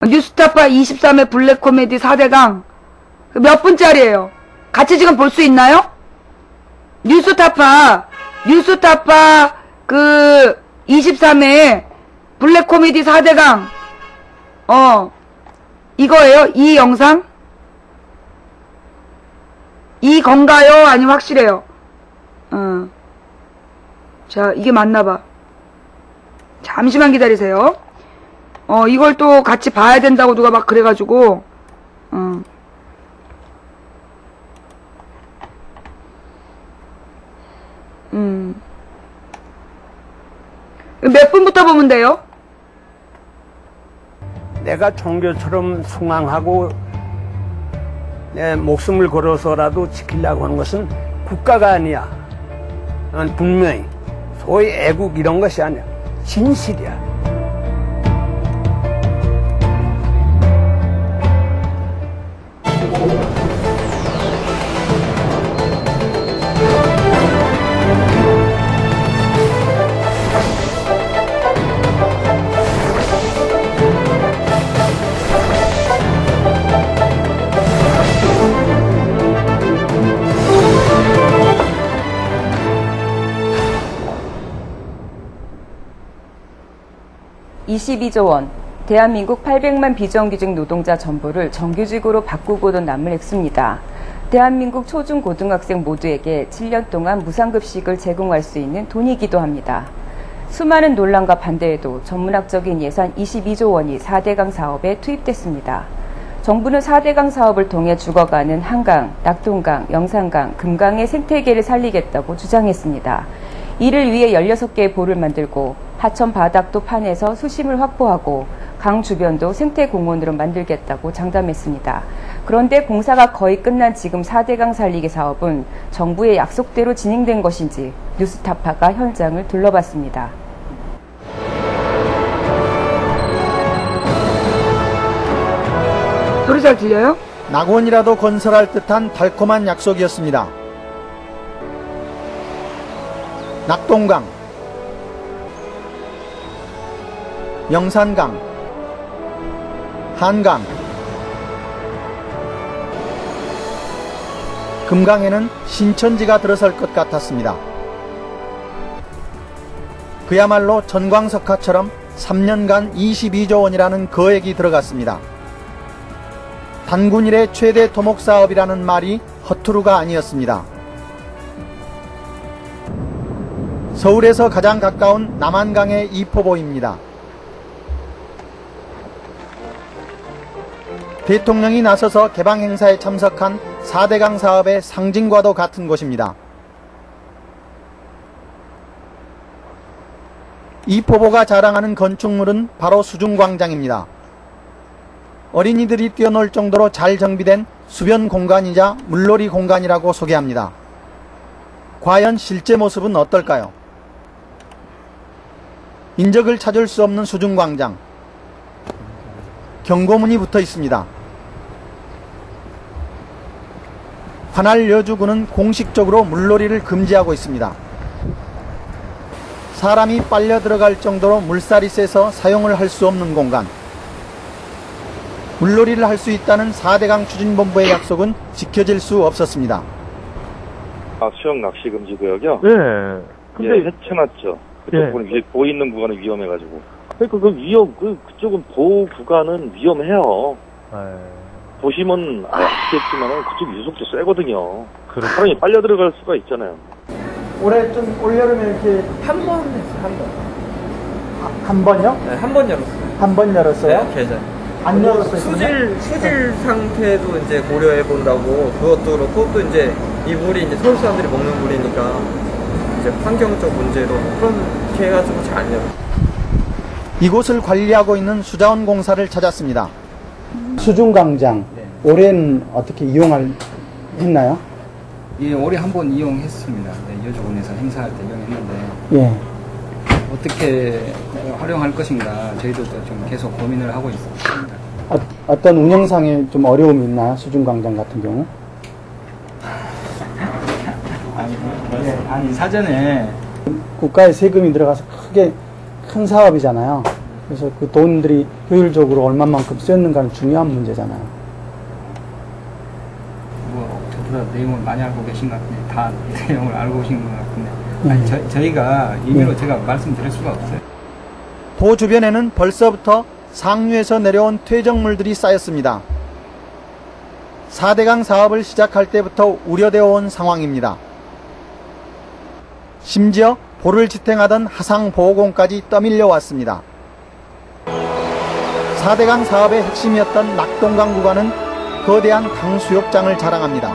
뉴스타파 23회 블랙 코미디 4대강 몇 분짜리예요? 같이 지금 볼 수 있나요? 뉴스타파 그 23회 블랙 코미디 4대강 이거예요? 이 영상? 이건가요? 아니면 확실해요? 자, 이게 맞나봐. 잠시만 기다리세요. 이걸 또 같이 봐야 된다고 누가 막 그래가지고, 몇 분부터 보면 돼요? 내가 종교처럼 숭앙하고 내 목숨을 걸어서라도 지키려고 하는 것은 국가가 아니야. 분명히 소위 애국 이런 것이 아니야. 진실이야. (22조 원) 대한민국 800만 비정규직 노동자 전부를 정규직으로 바꾸고도 남을 액수입니다. 대한민국 초중고등학생 모두에게 7년 동안 무상급식을 제공할 수 있는 돈이기도 합니다. 수많은 논란과 반대에도 전문학적인 예산 22조 원이 4대강 사업에 투입됐습니다. 정부는 4대강 사업을 통해 죽어가는 한강, 낙동강, 영산강, 금강의 생태계를 살리겠다고 주장했습니다. 이를 위해 16개의 보를 만들고 하천 바닥도 파내서 수심을 확보하고 강 주변도 생태공원으로 만들겠다고 장담했습니다. 그런데 공사가 거의 끝난 지금 4대강 살리기 사업은 정부의 약속대로 진행된 것인지 뉴스타파가 현장을 둘러봤습니다. 소리 잘 들려요? 낙원이라도 건설할 듯한 달콤한 약속이었습니다. 낙동강, 영산강, 한강, 금강에는 신천지가 들어설 것 같았습니다. 그야말로 전광석화처럼 3년간 22조 원이라는 거액이 들어갔습니다. 단군 이래 최대 토목사업이라는 말이 허투루가 아니었습니다. 서울에서 가장 가까운 남한강의 이포보입니다. 대통령이 나서서 개방 행사에 참석한 4대강 사업의 상징과도 같은 곳입니다. 이포보가 자랑하는 건축물은 바로 수중광장입니다. 어린이들이 뛰어놀 정도로 잘 정비된 수변 공간이자 물놀이 공간이라고 소개합니다. 과연 실제 모습은 어떨까요? 인적을 찾을 수 없는 수중광장. 경고문이 붙어 있습니다. 관할 여주군은 공식적으로 물놀이를 금지하고 있습니다. 사람이 빨려 들어갈 정도로 물살이 세서 사용을 할 수 없는 공간. 물놀이를 할 수 있다는 4대강 추진본부의 약속은 지켜질 수 없었습니다. 수영 낚시 금지 구역이요? 네. 근데 해쳐놨죠. 그쪽 예. 보이는 구간은 위험해가지고. 그러니까 그쪽은 보호 구간은 위험해요. 보시면 아시겠지만 그쪽 유속도 세거든요. 사람이 빨려 들어갈 수가 있잖아요. 올해 좀 올여름에 이렇게 한 번 했어요, 한 번. 한 번요? 네, 한 번 열었어요. 한 번 열었어요? 네, 계좌. 안 열었어요? 수질 상태도 이제 고려해 본다고 그것도 그렇고 또 이제 이 물이 이제 서울 사람들이 먹는 물이니까 이제 환경적 문제로 그렇게 해가지고 잘 안 열었어요. 이곳을 관리하고 있는 수자원 공사를 찾았습니다. 수중광장, 올해는 어떻게 했나요? 예, 올해 한번 이용했습니다. 네, 여주군에서 행사할 때 이용했는데 예. 어떻게 활용할 것인가 저희도 좀 계속 고민을 하고 있습니다. 어떤 운영상에 좀 어려움이 있나요? 수중광장 같은 경우? 아니 사전에 국가의 세금이 들어가서 큰 사업이잖아요. 그래서 그 돈들이 효율적으로 얼마만큼 쓰였는가는 중요한 문제잖아요. 뭐 저보다 내용을 많이 알고 계신 것 같은데 다 내용을 알고 오신 것 같은데 아니, 저희가 임의로 제가 말씀드릴 수가 없어요. 도 주변에는 벌써부터 상류에서 내려온 퇴적물들이 쌓였습니다. 4대강 사업을 시작할 때부터 우려되어 온 상황입니다. 심지어 보를 지탱하던 하상보호공까지 떠밀려 왔습니다. 4대강 사업의 핵심이었던 낙동강 구간은 거대한 강수욕장을 자랑합니다.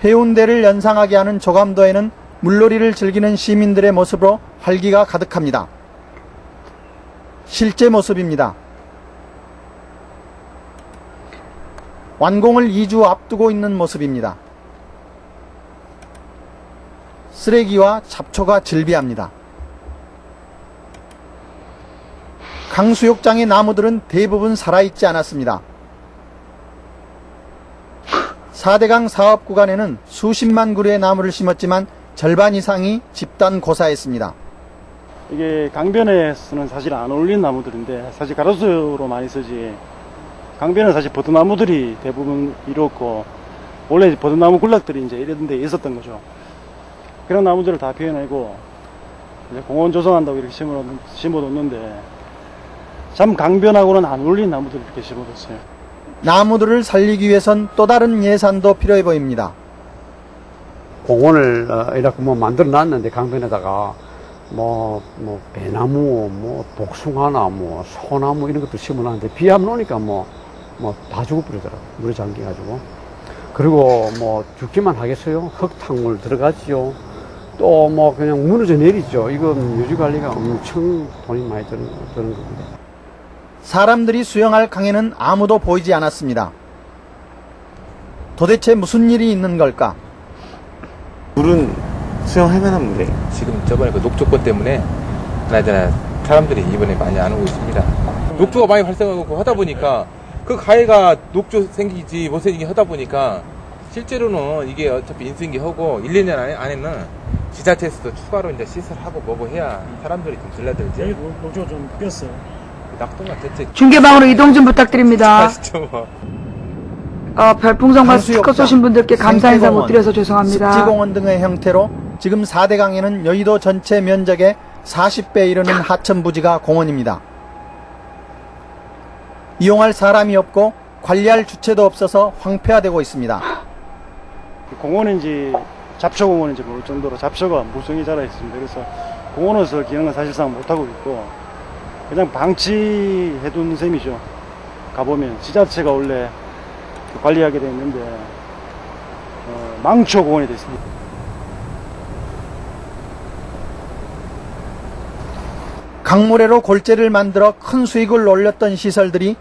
해운대를 연상하게 하는 조감도에는 물놀이를 즐기는 시민들의 모습으로 활기가 가득합니다. 실제 모습입니다. 완공을 2주 앞두고 있는 모습입니다. 쓰레기와 잡초가 즐비합니다. 강수욕장의 나무들은 대부분 살아있지 않았습니다. 4대강 사업 구간에는 수십만 그루의 나무를 심었지만 절반 이상이 집단 고사했습니다. 이게 강변에서는 사실 안 어울리는 나무들인데 사실 가로수로 많이 쓰지, 강변은 사실 버드나무들이 대부분 이렇고 원래 버드나무 군락들이 이제 이런 데 있었던 거죠. 그런 나무들을 다 피워내고 이제 공원 조성한다고 이렇게 심어뒀는데 참 강변하고는 안 어울리는 나무들을 이렇게 심어뒀어요. 나무들을 살리기 위해선 또 다른 예산도 필요해 보입니다. 공원을 이렇게 뭐 만들어 놨는데 강변에다가 배나무, 복숭아나, 소나무 이런 것도 심어놨는데 비 한번 오니까 다 죽어버리더라고요. 물에 잠겨가지고. 그리고 죽기만 하겠어요? 흙탕물 들어가지요. 또 그냥 무너져 내리죠. 이건 유지관리가 엄청 돈이 많이 드는 겁니다. 사람들이 수영할 강에는 아무도 보이지 않았습니다. 도대체 무슨 일이 있는 걸까? 물은 수영할 만한 물이에요. 지금 저번에 그 녹조건 때문에 그나저나 사람들이 이번에 많이 안 오고 있습니다. 녹조가 많이 발생하고 하다 보니까 그 가해가 녹조 생기지 못 생기게 하다 보니까 실제로는 이게 어차피 인수인계 하고 1, 2년 안에는 지자체에서도 추가로 이제 시설하고 뭐고 해야 사람들이 좀 들려들지. 녹조가 좀 꼈어요. 낙동강 대체 중계방으로 이동 좀 부탁드립니다. 별풍선과 스티커 쏘신 분들께 감사 인사 못 드려서 죄송합니다. 습지공원 등의 형태로 지금 4대강에는 여의도 전체 면적의 40배에 이르는 하천부지가 공원입니다. 이용할 사람이 없고 관리할 주체도 없어서 황폐화되고 있습니다. 공원인지 잡초공원인지 모를 정도로 잡초가 무성히 자라 있습니다. 그래서 공원으로서 기능은 사실상 못하고 있고 그냥 방치해둔 셈이죠. 가보면 지자체가 원래 관리하게 되어 있는데 망초공원이 되어 있습니다. 강모래로 골재를 만들어 큰 수익을 올렸던 시설들이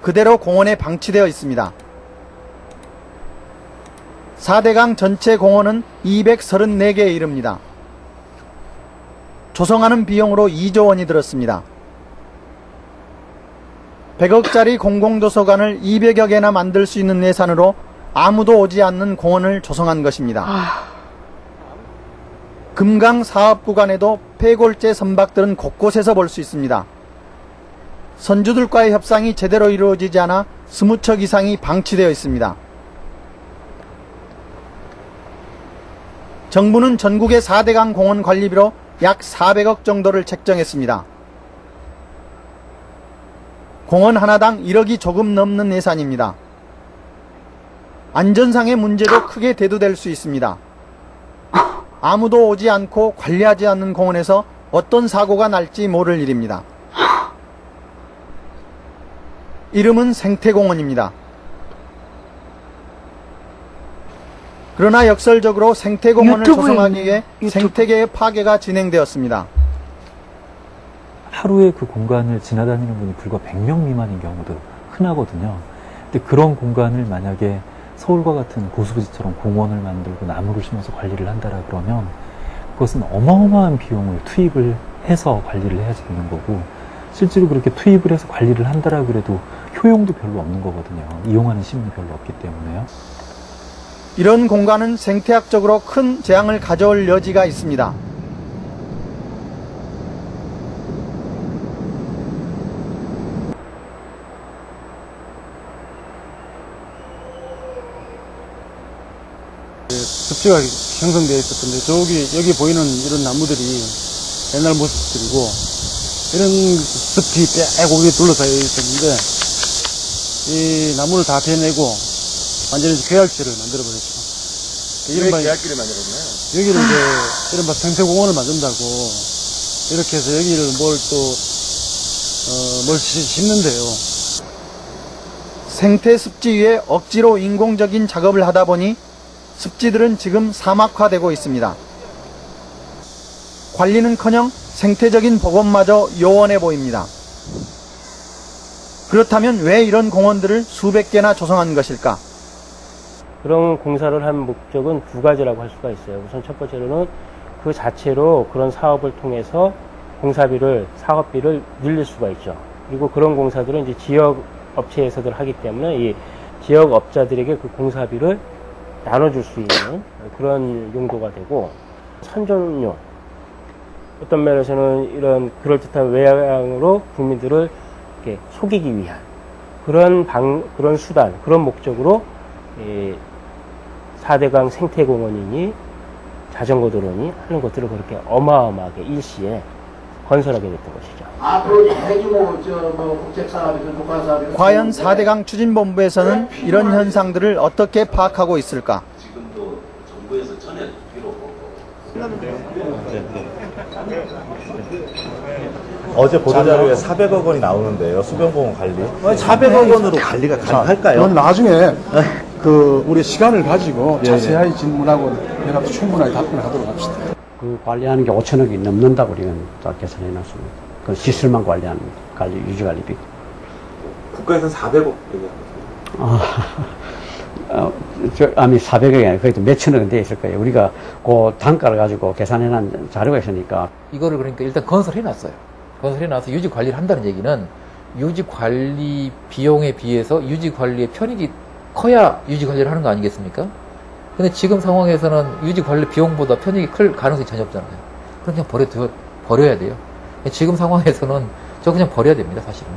그대로 공원에 방치되어 있습니다. 4대강 전체 공원은 234개에 이릅니다. 조성하는 비용으로 2조 원이 들었습니다. 100억짜리 공공도서관을 200여 개나 만들 수 있는 예산으로 아무도 오지 않는 공원을 조성한 것입니다. 금강 사업 구간에도 폐골재 선박들은 곳곳에서 볼 수 있습니다. 선주들과의 협상이 제대로 이루어지지 않아 20척 이상이 방치되어 있습니다. 정부는 전국의 4대강 공원 관리비로 약 400억 정도를 책정했습니다. 공원 하나당 1억이 조금 넘는 예산입니다. 안전상의 문제도 크게 대두될 수 있습니다. 아무도 오지 않고 관리하지 않는 공원에서 어떤 사고가 날지 모를 일입니다. 이름은 생태공원입니다. 그러나 역설적으로 생태공원을 조성하기 위해 생태계의 파괴가 진행되었습니다. 하루에 그 공간을 지나다니는 분이 불과 100명 미만인 경우도 흔하거든요. 근데 그런 공간을 만약에 서울과 같은 고수부지처럼 공원을 만들고 나무를 심어서 관리를 한다라 그러면 그것은 어마어마한 비용을 투입을 해서 관리를 해야 되는 거고, 실제로 그렇게 투입을 해서 관리를 한다라 그래도 효용도 별로 없는 거거든요. 이용하는 시민이 별로 없기 때문에요. 이런 공간은 생태학적으로 큰 재앙을 가져올 여지가 있습니다. 습지가 형성되어 있었던데 여기 보이는 이런 나무들이 옛날 모습들이고 이런 습지 빼고 위에 둘러싸여 있었는데 이 나무를 다 베내고 완전히 계약지를 만들어버렸죠. 왜 계약지를 만들었나요? 여기를 이제 이른바 생태공원을 만든다고 이렇게 해서 여기를 뭘 심는데요. 생태 습지 위에 억지로 인공적인 작업을 하다 보니 습지들은 지금 사막화되고 있습니다. 관리는커녕 생태적인 복원마저 요원해 보입니다. 그렇다면 왜 이런 공원들을 수백 개나 조성한 것일까? 그런 공사를 한 목적은 두 가지라고 할 수가 있어요. 우선 첫 번째로는 그 자체로 그런 사업을 통해서 사업비를 늘릴 수가 있죠. 그리고 그런 공사들은 이제 지역 업체에서들 하기 때문에 이 지역 업자들에게 그 공사비를 나눠줄 수 있는 그런 용도가 되고, 선전용, 어떤 면에서는 이런 그럴듯한 외양으로 국민들을 이렇게 속이기 위한 그런 수단, 그런 목적으로 4대강 생태공원이니 자전거 도로니 하는 것들을 그렇게 어마어마하게 일시에 건설하게 됐던 것이죠. 앞으로 대규모 국책사업이든 국가사업이든 과연 4대강 추진본부에서는 이런 현상들을 어떻게 파악하고 있을까? 지금도 정부에서 전혀 필요 어제 보도자료에 400억 원이 나오는데요. 수변공원 관리. 400억 원으로 관리가 가능할까요? 그건 나중에 우리 시간을 가지고 자세하게 질문하고 내가 충분하게 답변을 하도록 합시다. 그 관리하는 게 5천억이 넘는다고 우리는 계산해 놨습니다. 그 시설만 관리하는 유지관리비. 국가에서는 400억 아니 400억이 아니라 그래도 몇천억은 돼 있을 거예요. 우리가 그 단가를 가지고 계산해 놓은 자료가 있으니까. 이거를 그러니까 일단 건설해 놨어요. 건설해 놔서 유지 관리를 한다는 얘기는 유지 관리 비용에 비해서 유지 관리의 편익이 커야 유지 관리를 하는 거 아니겠습니까? 근데 지금 상황에서는 유지 관리 비용보다 편익이 클 가능성이 전혀 없잖아요. 그럼 그냥 버려야 돼요. 지금 상황에서는 저 그냥 버려야 됩니다, 사실은.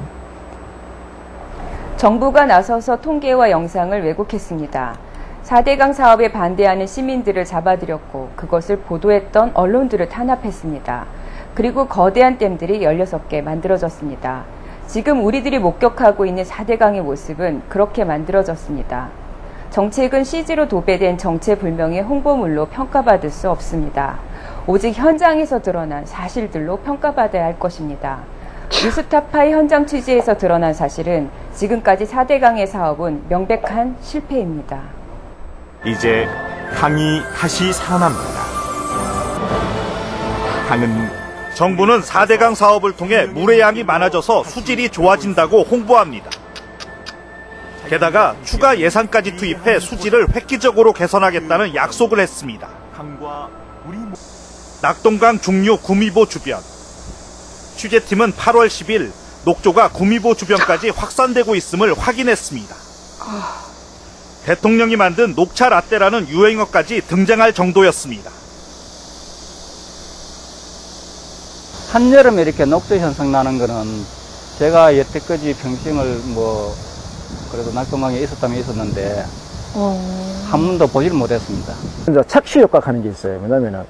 정부가 나서서 통계와 영상을 왜곡했습니다. 4대강 사업에 반대하는 시민들을 잡아들였고 그것을 보도했던 언론들을 탄압했습니다. 그리고 거대한 댐들이 16개 만들어졌습니다. 지금 우리들이 목격하고 있는 4대강의 모습은 그렇게 만들어졌습니다. 정책은 CG로 도배된 정체불명의 홍보물로 평가받을 수 없습니다. 오직 현장에서 드러난 사실들로 평가받아야 할 것입니다. 뉴스타파의 현장 취재에서 드러난 사실은 지금까지 4대강의 사업은 명백한 실패입니다. 이제 강이 다시 살아납니다. 강은 정부는 4대강 사업을 통해 물의 양이 많아져서 수질이 좋아진다고 홍보합니다. 게다가 추가 예산까지 투입해 수질을 획기적으로 개선하겠다는 약속을 했습니다. 낙동강 중류 구미보 주변. 취재팀은 8월 10일 녹조가 구미보 주변까지 확산되고 있음을 확인했습니다. 대통령이 만든 녹차 라떼라는 유행어까지 등장할 정도였습니다. 한여름에 이렇게 녹조 현상 나는 거는 제가 여태까지 평생을 그래도 낙동강에 있었다면 있었는데 한 번도 보질 못했습니다. 이제 착시 효과가 하는 게 있어요. 왜냐면은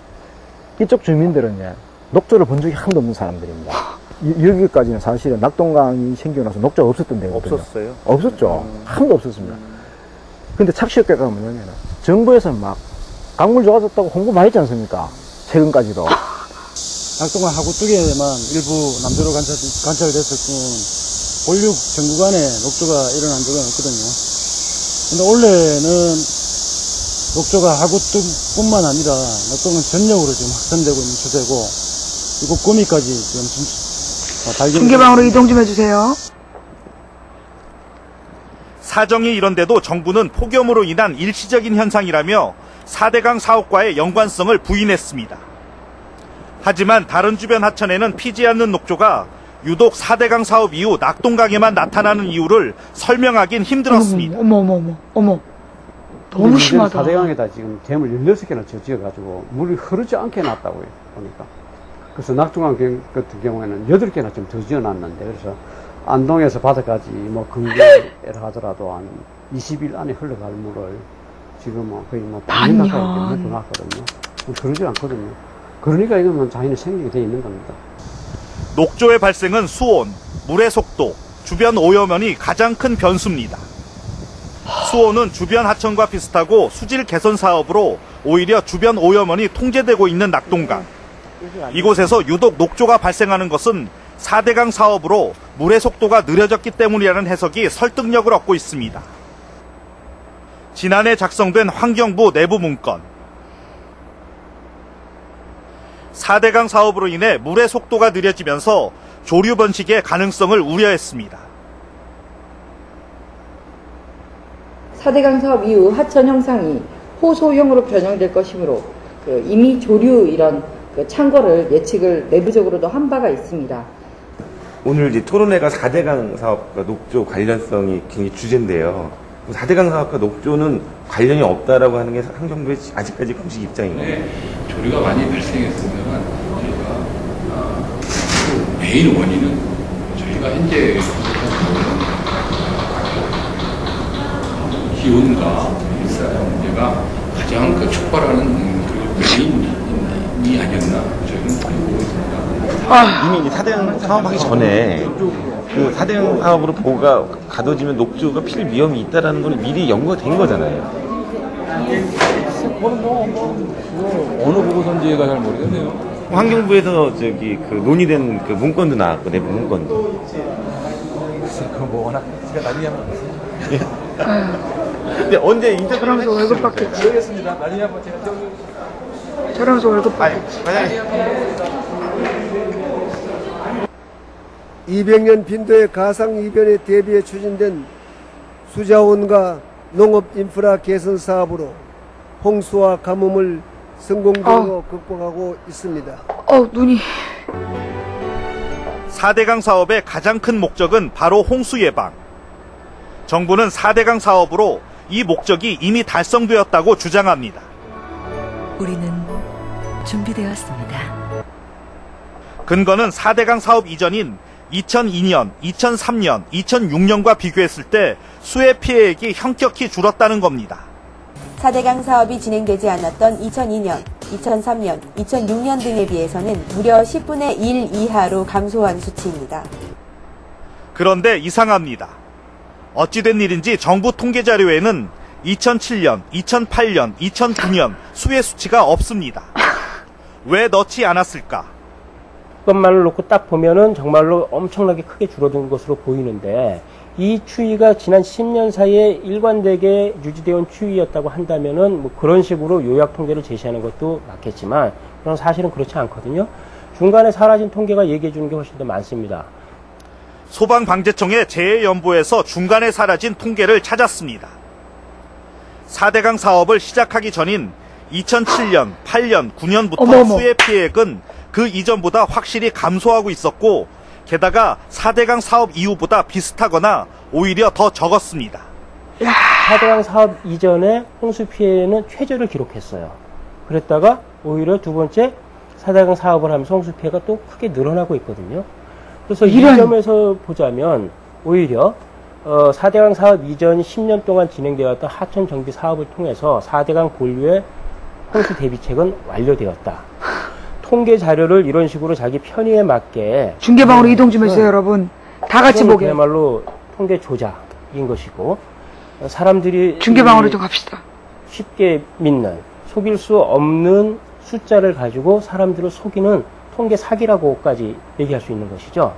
이쪽 주민들은 녹조를 본 적이 한 번도 없는 사람들입니다. 여기까지는 사실은 낙동강이 생겨나서 녹조가 없었던 데거든요. 없었어요? 없었죠. 한 번도 없었습니다. 근데 착시 효과가 뭐냐면은 정부에서는 막 강물 좋아졌다고 홍보 많이 했지 않습니까? 최근까지도. 낙동강 하구뚝에만 일부 남도로 관찰됐을 뿐 본류 전구간에 녹조가 일어난 적은 없거든요. 근데 원래는 녹조가 하구뚝뿐만 아니라 낙동강 전역으로 지금 확산되고 있는 추세고 이곳 구미까지 지금 발견. 중계방으로 이동 좀 해주세요. 사정이 이런데도 정부는 폭염으로 인한 일시적인 현상이라며 4대강 사업과의 연관성을 부인했습니다. 하지만 다른 주변 하천에는 피지 않는 녹조가 유독 4대강 사업 이후 낙동강에만 나타나는 이유를 설명하긴 힘들었습니다. 어머. 너무 심하다. 4대강에다 지금 댐을 16개나 지어가지고 물이 흐르지 않게 놨다고요, 보니까. 그래서 낙동강 같은 경우에는 8개나 좀 더 지어놨는데, 그래서 안동에서 바다까지 근교라 하더라도 한 20일 안에 흘러갈 물을 지금 거의 반년 가까이 더 났거든요. 그러지 않거든요. 그러니까 이거는 자연히 생기게 돼 있는 겁니다. 녹조의 발생은 수온, 물의 속도, 주변 오염원이 가장 큰 변수입니다. 수온은 주변 하천과 비슷하고 수질 개선 사업으로 오히려 주변 오염원이 통제되고 있는 낙동강. 이곳에서 유독 녹조가 발생하는 것은 4대강 사업으로 물의 속도가 느려졌기 때문이라는 해석이 설득력을 얻고 있습니다. 지난해 작성된 환경부 내부 문건. 4대강 사업으로 인해 물의 속도가 느려지면서 조류 번식의 가능성을 우려했습니다. 4대강 사업 이후 하천 형상이 호소형으로 변형될 것이므로 이미 조류 이런 창궐을 예측을 내부적으로도 한 바가 있습니다. 오늘 이제 토론회가 4대강 사업과 녹조 관련성이 굉장히 주제인데요. 4대강 사업과 녹조는 관련이 없다라고 하는 게 환경부의 아직까지 공식 입장인가요? 네, 조류가 많이 발생했으면 저희가 메인 원인은 저희가 현재 기온과 일사량 문제가 가장 촉발하는 메인이 아니었나 저희는 보고 있습니다. 이미 이제 4대강 사업하기 전에 그 4대강 사업으로 보고가 가둬지면 녹조가 필 위험이 있다라는 건 미리 연구가 된 거잖아요. 어느 보고서인지가 잘 모르겠네요. 환경부에서 논의된 그 문건도 나왔고 내부 문건도. 그거 뭐 워낙 제가 나중에 한번. 근데 언제 인터뷰를 월급 받겠지. 모르겠습니다. 나중에 한번 제가 저러면서 월급 받겠지. 200년 빈도의 가상이변에 대비해 추진된 수자원과 농업 인프라 개선 사업으로 홍수와 가뭄을 성공적으로 극복하고 있습니다. 눈이. 4대강 사업의 가장 큰 목적은 바로 홍수 예방. 정부는 4대강 사업으로 이 목적이 이미 달성되었다고 주장합니다. 우리는 준비되었습니다. 근거는 4대강 사업 이전인 2002년, 2003년, 2006년과 비교했을 때 수해 피해액이 현격히 줄었다는 겁니다. 4대강 사업이 진행되지 않았던 2002년, 2003년, 2006년 등에 비해서는 무려 10분의 1 이하로 감소한 수치입니다. 그런데 이상합니다. 어찌된 일인지 정부 통계 자료에는 2007년, 2008년, 2009년 수해 수치가 없습니다. 왜 넣지 않았을까? 그것만을 놓고 딱 보면은 정말로 엄청나게 크게 줄어든 것으로 보이는데 이 추이가 지난 10년 사이에 일관되게 유지되어 온 추이였다고 한다면은 뭐 그런 식으로 요약 통계를 제시하는 것도 맞겠지만 그런 사실은 그렇지 않거든요. 중간에 사라진 통계가 얘기해 주는 게 훨씬 더 많습니다. 소방방재청의 재해연보에서 중간에 사라진 통계를 찾았습니다. 4대강 사업을 시작하기 전인 2007년, 8년, 9년부터 수해 피해액은 그 이전보다 확실히 감소하고 있었고 게다가 4대강 사업 이후보다 비슷하거나 오히려 더 적었습니다. 4대강 사업 이전에 홍수 피해는 최저를 기록했어요. 그랬다가 오히려 두 번째 4대강 사업을 하면서 홍수 피해가 또 크게 늘어나고 있거든요. 그래서 이 점에서 보자면 오히려 4대강 사업 이전 10년 동안 진행되었던 하천 정비 사업을 통해서 4대강 본류의 홍수 대비책은 완료되었다. 통계 자료를 이런 식으로 자기 편의에 맞게 중계방으로 이동 좀 해주세요, 여러분. 다 같이 보게. 그야말로 통계 조작인 것이고 사람들이 중계방으로 좀 갑시다. 쉽게 믿는 속일 수 없는 숫자를 가지고 사람들을 속이는 통계 사기라고까지 얘기할 수 있는 것이죠.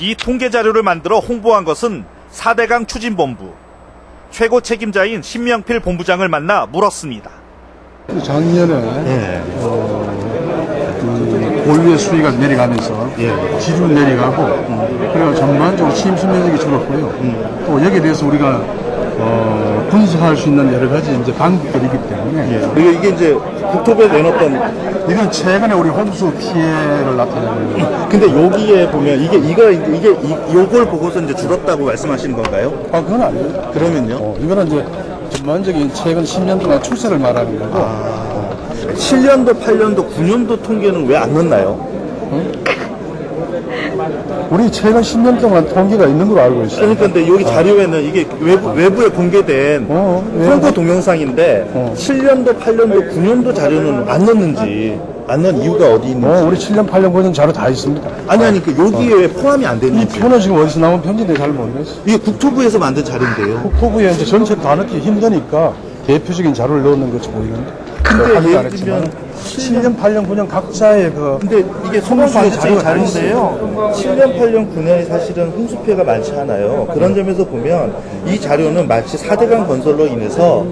이 통계 자료를 만들어 홍보한 것은 4대강 추진본부. 최고 책임자인 신명필 본부장을 만나 물었습니다. 작년에 고유의 수위가 내려가면서 지류 내려가고 그리고 전반적으로 침수 면적이 줄었고요. 또 여기에 대해서 우리가 분석할 수 있는 여러 가지 이제 방법들이 있기 때문에 이게 이제 국토부에서 내놨던 이건 최근에 우리 홍수 피해를 나타내는 거예요. 근데 여기에 보면 요걸 보고서 이제 줄었다고 말씀하시는 건가요? 그건 아니에요. 그러면요? 이거는 이제 전반적인 최근 10년 동안 추세를 말하는 거고 7년도, 8년도, 9년도 통계는 왜 안 넣나요? 우리 최근 10년 동안 통계가 있는 걸로 알고 있어요. 그러니까 근데 여기 자료에는 이게 외부에 공개된 선거 동영상인데 7년도, 8년도, 9년도 자료는 안 넣는지 안 넣은 이유가 어디 있는지. 우리 7년, 8년, 9년 자료 다 있습니다. 아니 그 여기에 왜 포함이 안 되는지. 이 표는 지금 어디서 나온 편지인지 잘 모르겠어요. 이게 국토부에서 만든 자료인데요. 국토부에 이제 전체를 다 넣기 힘드니까 대표적인 자료를 넣는 것이 보이는데. 근데 예를 들면 7년, 8년, 9년 각자의 근데 이게 소방관리청 자료인데요. 7년, 8년, 9년이 사실은 홍수 피해가 많지 않아요. 그런 점에서 보면 이 자료는 마치 4대강 건설로 인해서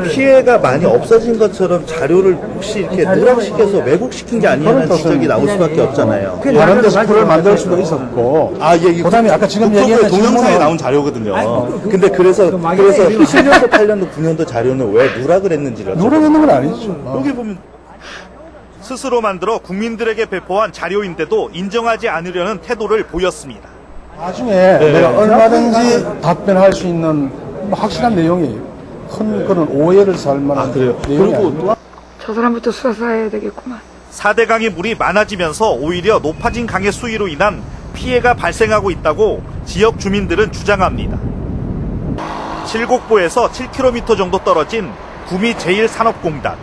피해가 많이 없어진 것처럼 자료를 혹시 이렇게 누락시켜서 왜곡시킨 게 아니냐는 지적이 나올 수밖에 없잖아요. 다른 데서 표를 만들 수도 있었고. 그다음에 아까 지금 얘기한 동영상에 나온 자료거든요. 근데 그래서 7년도, 8년도, 9년도 자료는 왜 누락을 했는지를 누락했는 건 아니죠. 여기 보면 스스로 만들어 국민들에게 배포한 자료인데도 인정하지 않으려는 태도를 보였습니다. 나중에 내가 얼마든지 답변할 수 있는 확실한 내용이에요. 큰 그런 오해를 살 만한 내용이 아니에요. 저 사람부터 수사해야 되겠구만. 4대강의 물이 많아지면서 오히려 높아진 강의 수위로 인한 피해가 발생하고 있다고 지역 주민들은 주장합니다. 칠곡보에서 7km 정도 떨어진 구미 제1산업공단.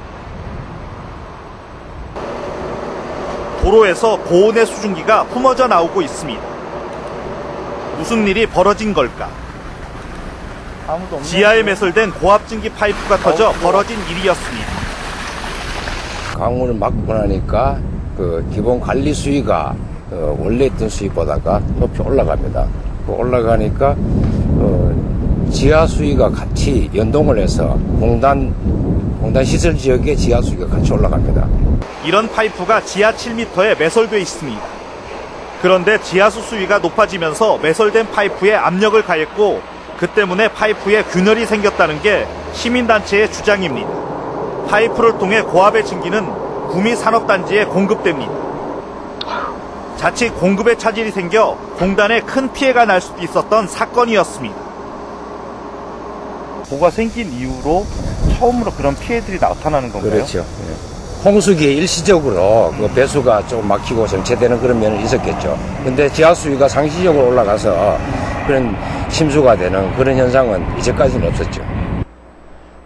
도로에서 고온의 수증기가 뿜어져 나오고 있습니다. 무슨 일이 벌어진 걸까? 지하에 매설된 고압증기 파이프가 터져 벌어진 일이었습니다. 강물을 막고 나니까 그 기본 관리 수위가 원래 있던 수위보다가 높이 올라갑니다. 올라가니까 지하 수위가 같이 연동을 해서 공단 시설 지역의 지하 수위가 같이 올라갑니다. 이런 파이프가 지하 7m에 매설돼 있습니다. 그런데 지하수 수위가 높아지면서 매설된 파이프에 압력을 가했고 그 때문에 파이프에 균열이 생겼다는 게 시민단체의 주장입니다. 파이프를 통해 고압의 증기는 구미 산업단지에 공급됩니다. 자칫 공급에 차질이 생겨 공단에 큰 피해가 날 수도 있었던 사건이었습니다. 보가 생긴 이후로 처음으로 그런 피해들이 나타나는 건가요? 그렇죠. 홍수기에 일시적으로 그 배수가 좀 막히고 정체되는 그런 면은 있었겠죠. 근데 지하 수위가 상시적으로 올라가서 그런 침수가 되는 그런 현상은 이제까지는 없었죠.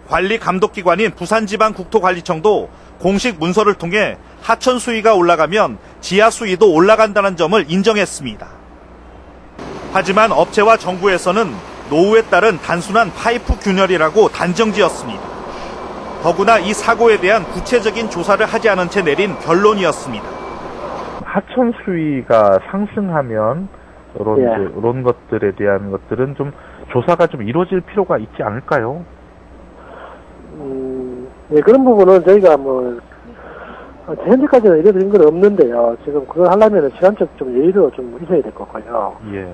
관리 감독기관인 부산지방국토관리청도 공식 문서를 통해 하천 수위가 올라가면 지하 수위도 올라간다는 점을 인정했습니다. 하지만 업체와 정부에서는 노후에 따른 단순한 파이프 균열이라고 단정지었습니다. 더구나 이 사고에 대한 구체적인 조사를 하지 않은 채 내린 결론이었습니다. 하천 수위가 상승하면 이런 것들에 대한 것들은 좀 조사가 좀 이루어질 필요가 있지 않을까요? 네, 그런 부분은 저희가 현재까지는 이뤄드린 건 없는데요. 지금 그걸 하려면 시간적 좀 여유도 좀 있어야 될 것 같고요. 예.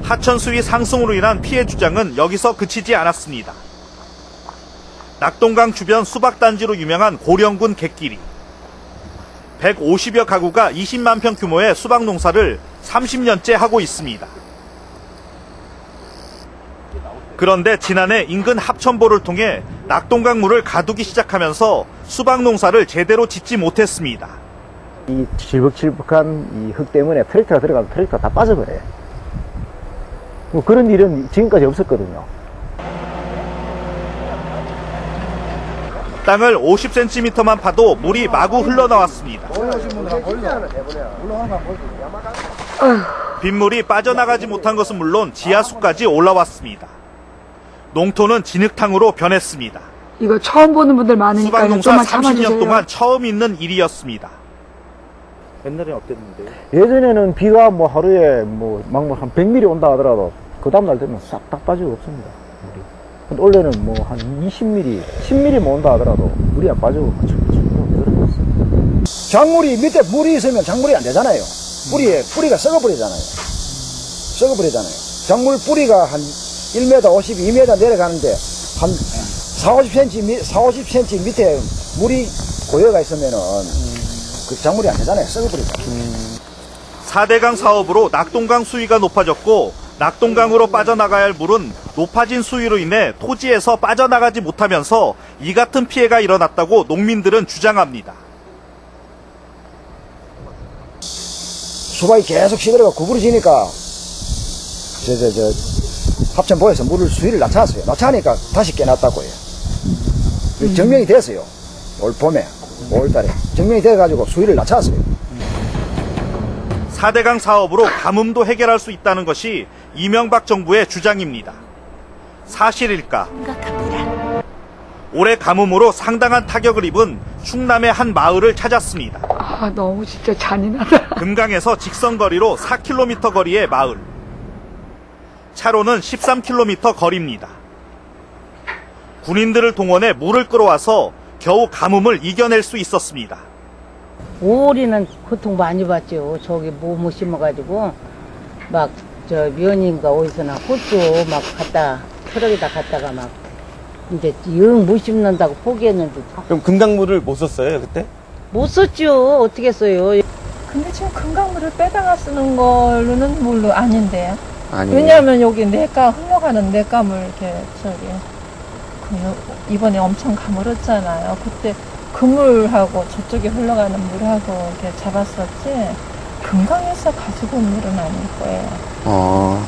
하천 수위 상승으로 인한 피해 주장은 여기서 그치지 않았습니다. 낙동강 주변 수박단지로 유명한 고령군 갯길이 150여 가구가 20만 평 규모의 수박 농사를 30년째 하고 있습니다. 그런데 지난해 인근 합천보를 통해 낙동강 물을 가두기 시작하면서 수박 농사를 제대로 짓지 못했습니다. 이 질벅질벅한 이 흙 때문에 트랙터가 들어가도 트랙터가 다 빠져버려요. 그런 일은 지금까지 없었거든요. 땅을 50cm만 파도 물이 마구 흘러나왔습니다. 빗물이 빠져나가지 못한 것은 물론 지하수까지 올라왔습니다. 농토는 진흙탕으로 변했습니다. 이거 처음 보는 분들 많으니까 수박농사 좀만 30년 참아주세요. 동안 처음 있는 일이었습니다. 옛날에는 어땠는데요? 예전에는 비가 하루에 한 100mm 온다 하더라도 그 다음날 되면 싹 다 빠지고 없습니다. 근데 원래는 한 20mm, 10mm 온다 하더라도 물이 안 빠지고 작물이 밑에 물이 있으면 작물이 안 되잖아요. 뿌리가 썩어버리잖아요. 작물 뿌리가 한 1m 50, 2m 내려가는데 한 40cm 밑에 물이 고여가 있으면은 그 작물이 안 되잖아요. 썩어버리잖아요. 4대강 사업으로 낙동강 수위가 높아졌고 낙동강으로 빠져나가야 할 물은 높아진 수위로 인해 토지에서 빠져나가지 못하면서 이 같은 피해가 일어났다고 농민들은 주장합니다. 수박이 계속 시들어가 구부러지니까 합천보에서 물을 수위를 낮췄어요. 낮추니까 다시 깨놨다고 해요. 정명이 됐어요. 올 봄에 5월달에 정명이 돼가지고 수위를 낮췄어요. 4대강 사업으로 가뭄도 해결할 수 있다는 것이 이명박 정부의 주장입니다. 사실일까? 올해 가뭄으로 상당한 타격을 입은 충남의 한 마을을 찾았습니다. 아, 너무 진짜 잔인하다. 금강에서 직선거리로 4km 거리의 마을. 차로는 13km 거리입니다. 군인들을 동원해 물을 끌어와서 겨우 가뭄을 이겨낼 수 있었습니다. 5월에는 고통 많이 받죠. 저기 뭐 심어가지고 막 저 면인가 어디서나 호주 막 트럭에다 갔다가 막 이제 영 못 심는다고 포기했는데. 그럼 금강물을 못 썼어요 그때? 못 썼죠. 어떻게 써요? 근데 지금 금강물을 빼다가 쓰는 걸로는 물로 아닌데요. 아니에요. 왜냐하면 여기 흘러가는 내감을 이렇게 이번에 엄청 가물었잖아요. 그때 그 물하고 저쪽에 흘러가는 물하고 이렇게 잡았었지. 금강에서 가지고 온 물은 아닐 거예요.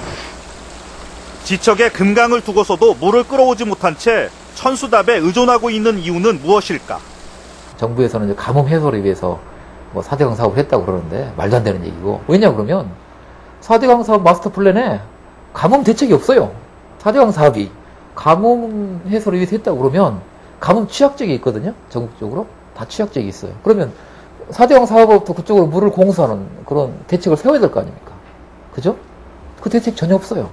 지척에 금강을 두고서도 물을 끌어오지 못한 채 천수답에 의존하고 있는 이유는 무엇일까? 정부에서는 이제 가뭄 해소를 위해서 뭐 4대강 사업을 했다고 그러는데 말도 안 되는 얘기고. 왜냐 그러면 4대강 사업 마스터 플랜에 가뭄 대책이 없어요. 4대강 사업이 가뭄 해소를 위해서 했다고 그러면 가뭄 취약지역이 있거든요. 전국적으로 다 취약지역이 있어요. 그러면 4대강 사업부터 그쪽으로 물을 공수하는 그런 대책을 세워야 될 거 아닙니까? 그죠? 그 대책 전혀 없어요.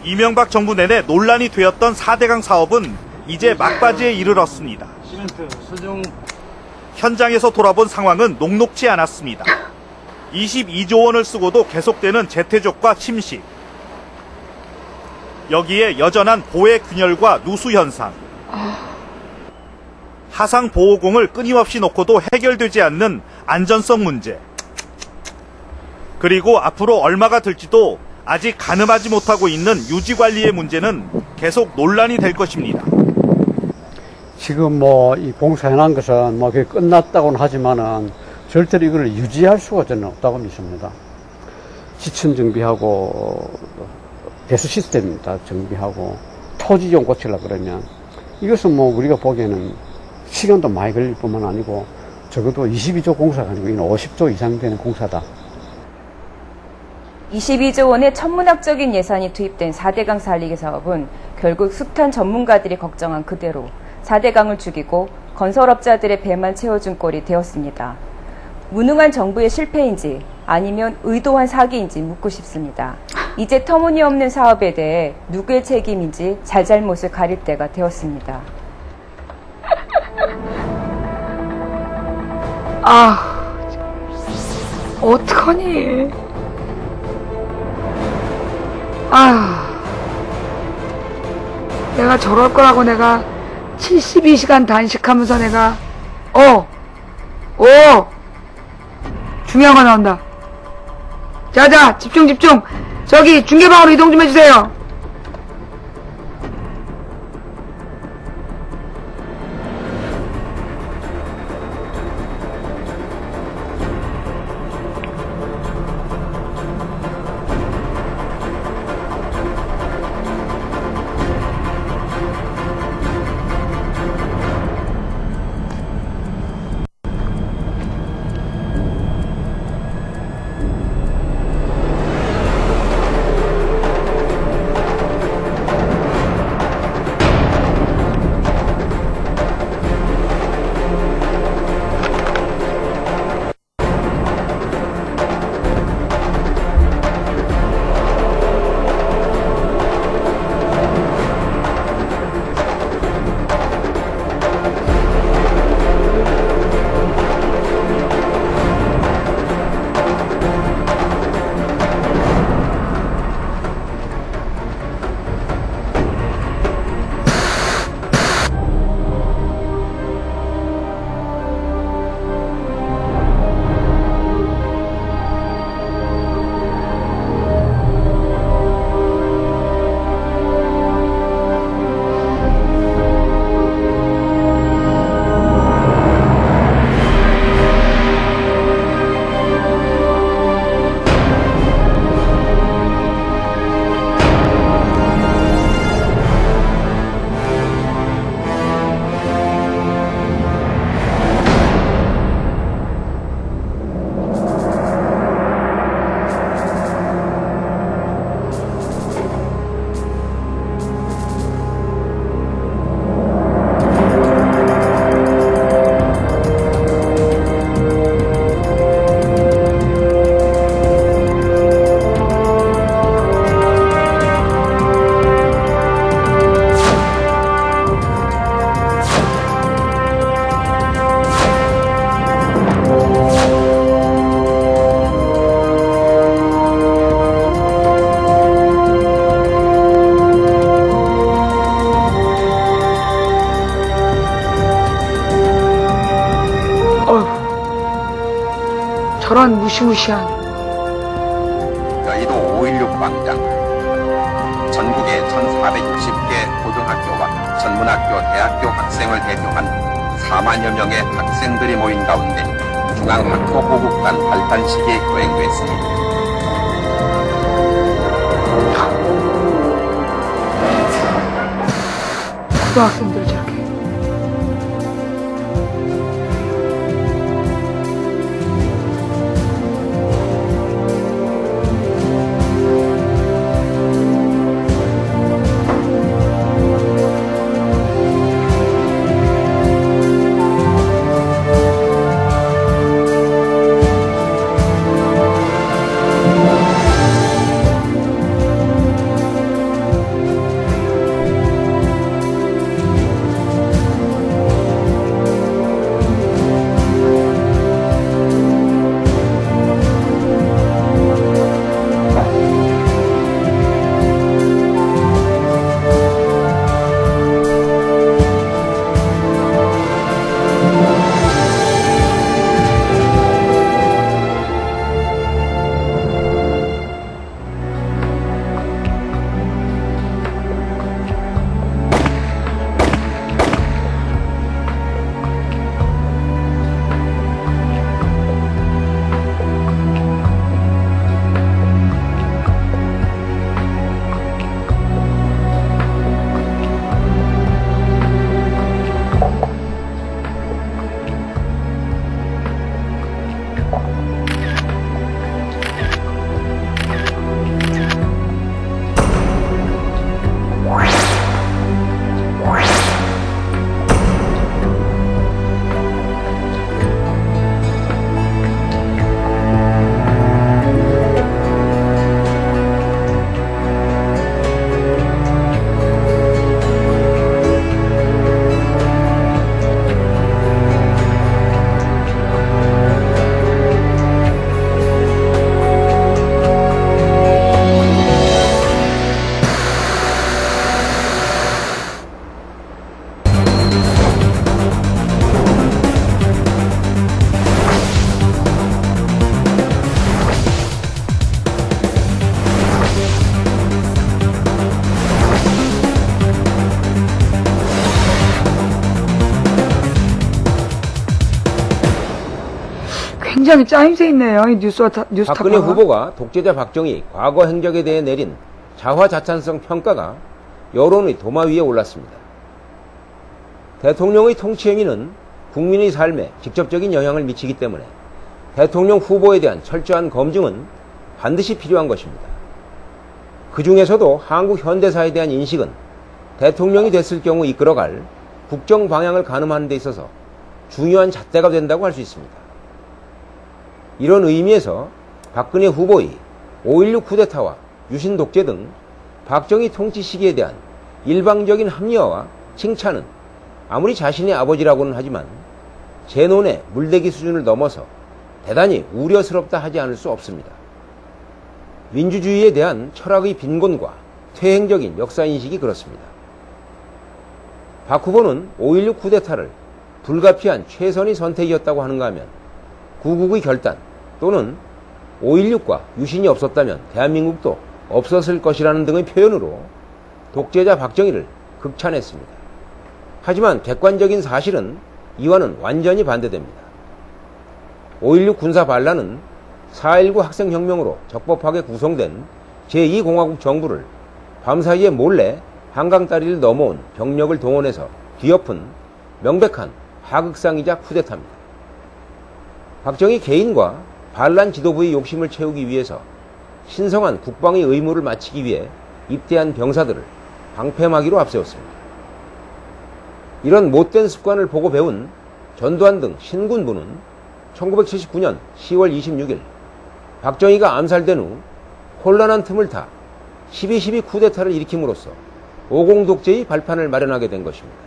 이명박 정부 내내 논란이 되었던 4대강 사업은 이제 막바지에 이르렀습니다. 현장에서 돌아본 상황은 녹록지 않았습니다. 22조 원을 쓰고도 계속되는 재퇴적과 침식. 여기에 여전한 보해 균열과 누수 현상. 하상 보호공을 끊임없이 놓고도 해결되지 않는 안전성 문제. 그리고 앞으로 얼마가 들지도 아직 가늠하지 못하고 있는 유지관리의 문제는 계속 논란이 될 것입니다. 지금 이 공사해놓은 것은 그게 끝났다고는 하지만은 절대로 이걸 유지할 수가 저는 없다고 믿습니다. 지층 정비하고 배수 시스템 다 정비하고 토지 좀 고치려고 그러면 이것은 우리가 보기에는 시간도 많이 걸릴 뿐만 아니고 적어도 22조 공사가 아니고 이건 50조 이상 되는 공사다. 22조 원의 천문학적인 예산이 투입된 4대강 살리기 사업은 결국 숱한 전문가들이 걱정한 그대로 4대강을 죽이고 건설업자들의 배만 채워준 꼴이 되었습니다. 무능한 정부의 실패인지 아니면 의도한 사기인지 묻고 싶습니다. 이제 터무니없는 사업에 대해 누구의 책임인지 잘잘못을 가릴 때가 되었습니다. 어떡하니? 내가 저럴 거라고 내가 72시간 단식하면서 내가 중요한 거 나온다. 자자, 집중. 저기 중계방으로 이동 좀 해주세요. 저런 무시무시한. 여의도 5.16 광장. 전국의 1460개 고등학교와 전문학교, 대학교 학생을 대표한 4만여 명의 학생들이 모인 가운데 중앙학교보국관 발판식이 거행됐습니다. 고등학생들 저렇게. 굉장히 짜임새 있네요. 이 뉴스타파. 박근혜 후보가 독재자 박정희 과거 행적에 대해 내린 자화자찬성 평가가 여론의 도마 위에 올랐습니다. 대통령의 통치 행위는 국민의 삶에 직접적인 영향을 미치기 때문에 대통령 후보에 대한 철저한 검증은 반드시 필요한 것입니다. 그 중에서도 한국 현대사에 대한 인식은 대통령이 됐을 경우 이끌어갈 국정 방향을 가늠하는 데 있어서 중요한 잣대가 된다고 할 수 있습니다. 이런 의미에서 박근혜 후보의 5.16 쿠데타와 유신 독재 등 박정희 통치 시기에 대한 일방적인 합리화와 칭찬은 아무리 자신의 아버지라고는 하지만 제 논의 물대기 수준을 넘어서 대단히 우려스럽다 하지 않을 수 없습니다. 민주주의에 대한 철학의 빈곤과 퇴행적인 역사인식이 그렇습니다. 박 후보는 5.16 쿠데타를 불가피한 최선의 선택이었다고 하는가 하면 구국의 결단 또는 5.16과 유신이 없었다면 대한민국도 없었을 것이라는 등의 표현으로 독재자 박정희를 극찬했습니다. 하지만 객관적인 사실은 이와는 완전히 반대됩니다. 5.16 군사 반란은 4.19 학생혁명으로 적법하게 구성된 제2공화국 정부를 밤사이에 몰래 한강다리를 넘어온 병력을 동원해서 뒤엎은 명백한 하극상이자 쿠데타입니다. 박정희 개인과 반란 지도부의 욕심을 채우기 위해서 신성한 국방의 의무를 마치기 위해 입대한 병사들을 방패막이로 앞세웠습니다. 이런 못된 습관을 보고 배운 전두환 등 신군부는 1979년 10월 26일 박정희가 암살된 후 혼란한 틈을 타 12.12 쿠데타를 일으킴으로써 오공독재의 발판을 마련하게 된 것입니다.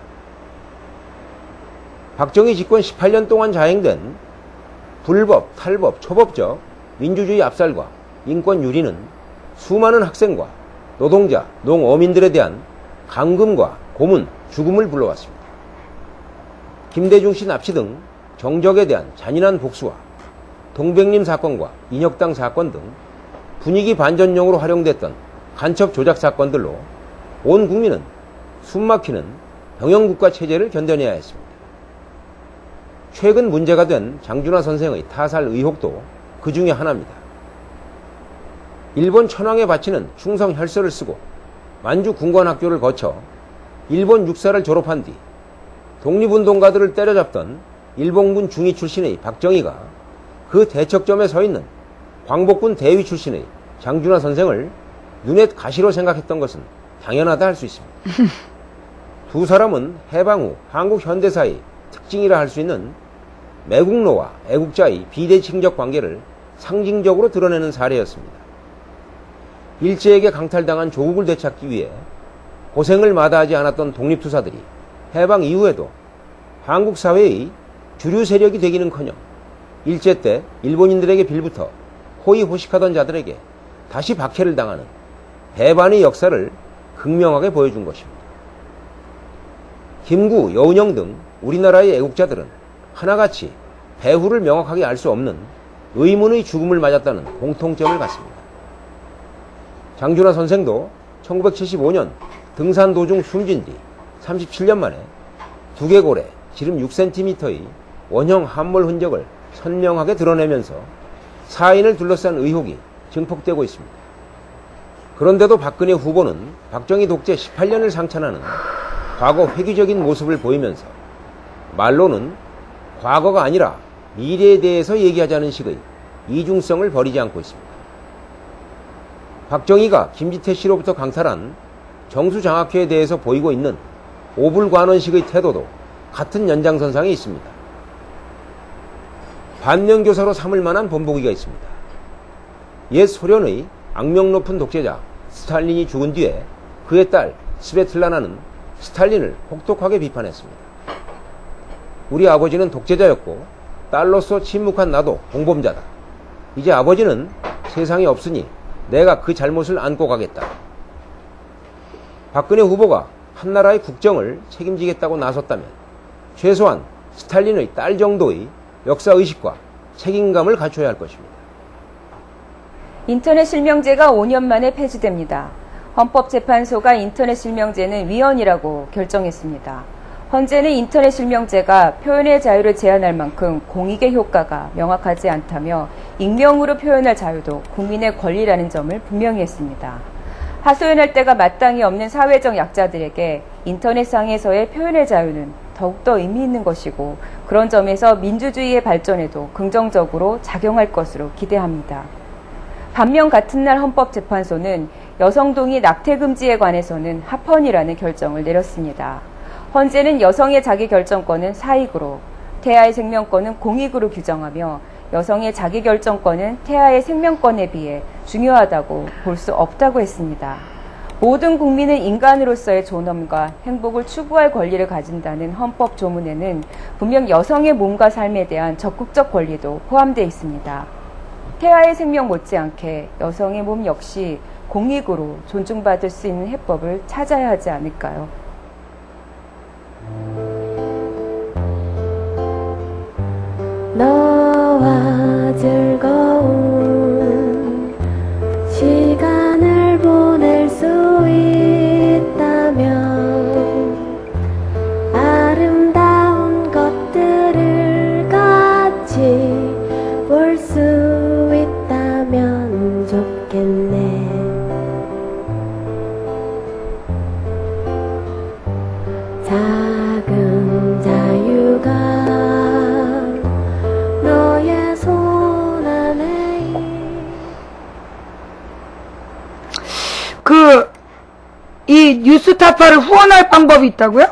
박정희 집권 18년 동안 자행된 불법, 탈법, 초법적 민주주의 압살과 인권 유린은 수많은 학생과 노동자, 농어민들에 대한 감금과 고문, 죽음을 불러왔습니다. 김대중 씨 납치 등 정적에 대한 잔인한 복수와 동백림 사건과 인혁당 사건 등 분위기 반전용으로 활용됐던 간첩 조작 사건들로 온 국민은 숨막히는 병영국가 체제를 견뎌내야 했습니다. 최근 문제가 된 장준하 선생의 타살 의혹도 그 중에 하나입니다. 일본 천황에 바치는 충성 혈서를 쓰고 만주 군관학교를 거쳐 일본 육사를 졸업한 뒤 독립운동가들을 때려잡던 일본군 중위 출신의 박정희가 그 대척점에 서 있는 광복군 대위 출신의 장준하 선생을 눈엣 가시로 생각했던 것은 당연하다 할 수 있습니다. 두 사람은 해방 후 한국 현대사의 특징이라 할 수 있는 매국노와 애국자의 비대칭적 관계를 상징적으로 드러내는 사례였습니다. 일제에게 강탈당한 조국을 되찾기 위해 고생을 마다하지 않았던 독립투사들이 해방 이후에도 한국 사회의 주류 세력이 되기는커녕 일제 때 일본인들에게 빌부터 호의호식하던 자들에게 다시 박해를 당하는 배반의 역사를 극명하게 보여준 것입니다. 김구, 여운형 등 우리나라의 애국자들은 하나같이 배후를 명확하게 알 수 없는 의문의 죽음을 맞았다는 공통점을 갖습니다. 장준하 선생도 1975년 등산 도중 숨진 뒤 37년 만에 두개골에 지름 6cm의 원형 함몰 흔적을 선명하게 드러내면서 사인을 둘러싼 의혹이 증폭되고 있습니다. 그런데도 박근혜 후보는 박정희 독재 18년을 상찬하는 과거 회귀적인 모습을 보이면서 말로는 과거가 아니라 미래에 대해서 얘기하자는 식의 이중성을 버리지 않고 있습니다. 박정희가 김지태 씨로부터 강탈한 정수장학회에 대해서 보이고 있는 오불관원식의 태도도 같은 연장선상에 있습니다. 반면교사로 삼을 만한 본보기가 있습니다. 옛 소련의 악명 높은 독재자 스탈린이 죽은 뒤에 그의 딸 스베틀라나는 스탈린을 혹독하게 비판했습니다. 우리 아버지는 독재자였고 딸로서 침묵한 나도 공범자다. 이제 아버지는 세상에 없으니 내가 그 잘못을 안고 가겠다. 박근혜 후보가 한나라의 국정을 책임지겠다고 나섰다면 최소한 스탈린의 딸 정도의 역사의식과 책임감을 갖춰야 할 것입니다. 인터넷 실명제가 5년 만에 폐지됩니다. 헌법재판소가 인터넷 실명제는 위헌이라고 결정했습니다. 현재는 인터넷 실명제가 표현의 자유를 제한할 만큼 공익의 효과가 명확하지 않다며 익명으로 표현할 자유도 국민의 권리라는 점을 분명히 했습니다. 하소연할 데가 마땅히 없는 사회적 약자들에게 인터넷상에서의 표현의 자유는 더욱더 의미 있는 것이고 그런 점에서 민주주의의 발전에도 긍정적으로 작용할 것으로 기대합니다. 반면 같은 날 헌법재판소는 여성동의 낙태금지에 관해서는 합헌이라는 결정을 내렸습니다. 헌재는 여성의 자기결정권은 사익으로, 태아의 생명권은 공익으로 규정하며 여성의 자기결정권은 태아의 생명권에 비해 중요하다고 볼 수 없다고 했습니다. 모든 국민은 인간으로서의 존엄과 행복을 추구할 권리를 가진다는 헌법 조문에는 분명 여성의 몸과 삶에 대한 적극적 권리도 포함되어 있습니다. 태아의 생명 못지않게 여성의 몸 역시 공익으로 존중받을 수 있는 해법을 찾아야 하지 않을까요? 너와 즐거운 시간을 보낼 수 있다면 아름다운 것들을 같이 볼 수 있다면 좋겠네. 작은 자유가 너의 손 안에 이 뉴스타파를 후원할 방법이 있다고요?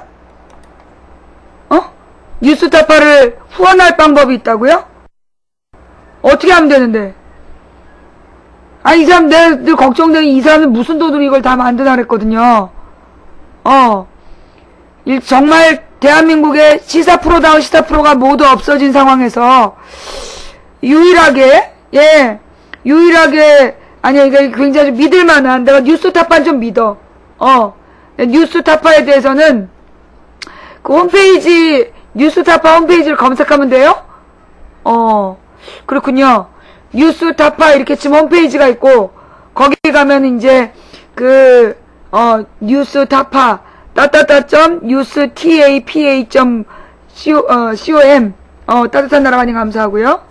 뉴스타파를 후원할 방법이 있다고요? 어떻게 하면 되는데? 아니, 이 사람, 내가 늘 걱정되는 이 사람은 무슨 돈으로 이걸 다 만드나 그랬거든요. 정말 대한민국의 시사 프로다운 시사 프로가 모두 없어진 상황에서 유일하게 아니 이게 굉장히 믿을만한, 내가 뉴스타파는 좀 믿어. 뉴스타파에 대해서는 그 홈페이지, 뉴스타파 홈페이지를 검색하면 돼요. 그렇군요. 뉴스 타파 이렇게 지금 홈페이지가 있고, 거기 가면 이제, 뉴스 타파, 뉴스tapa.com, 따뜻한 나라관님 감사하고요.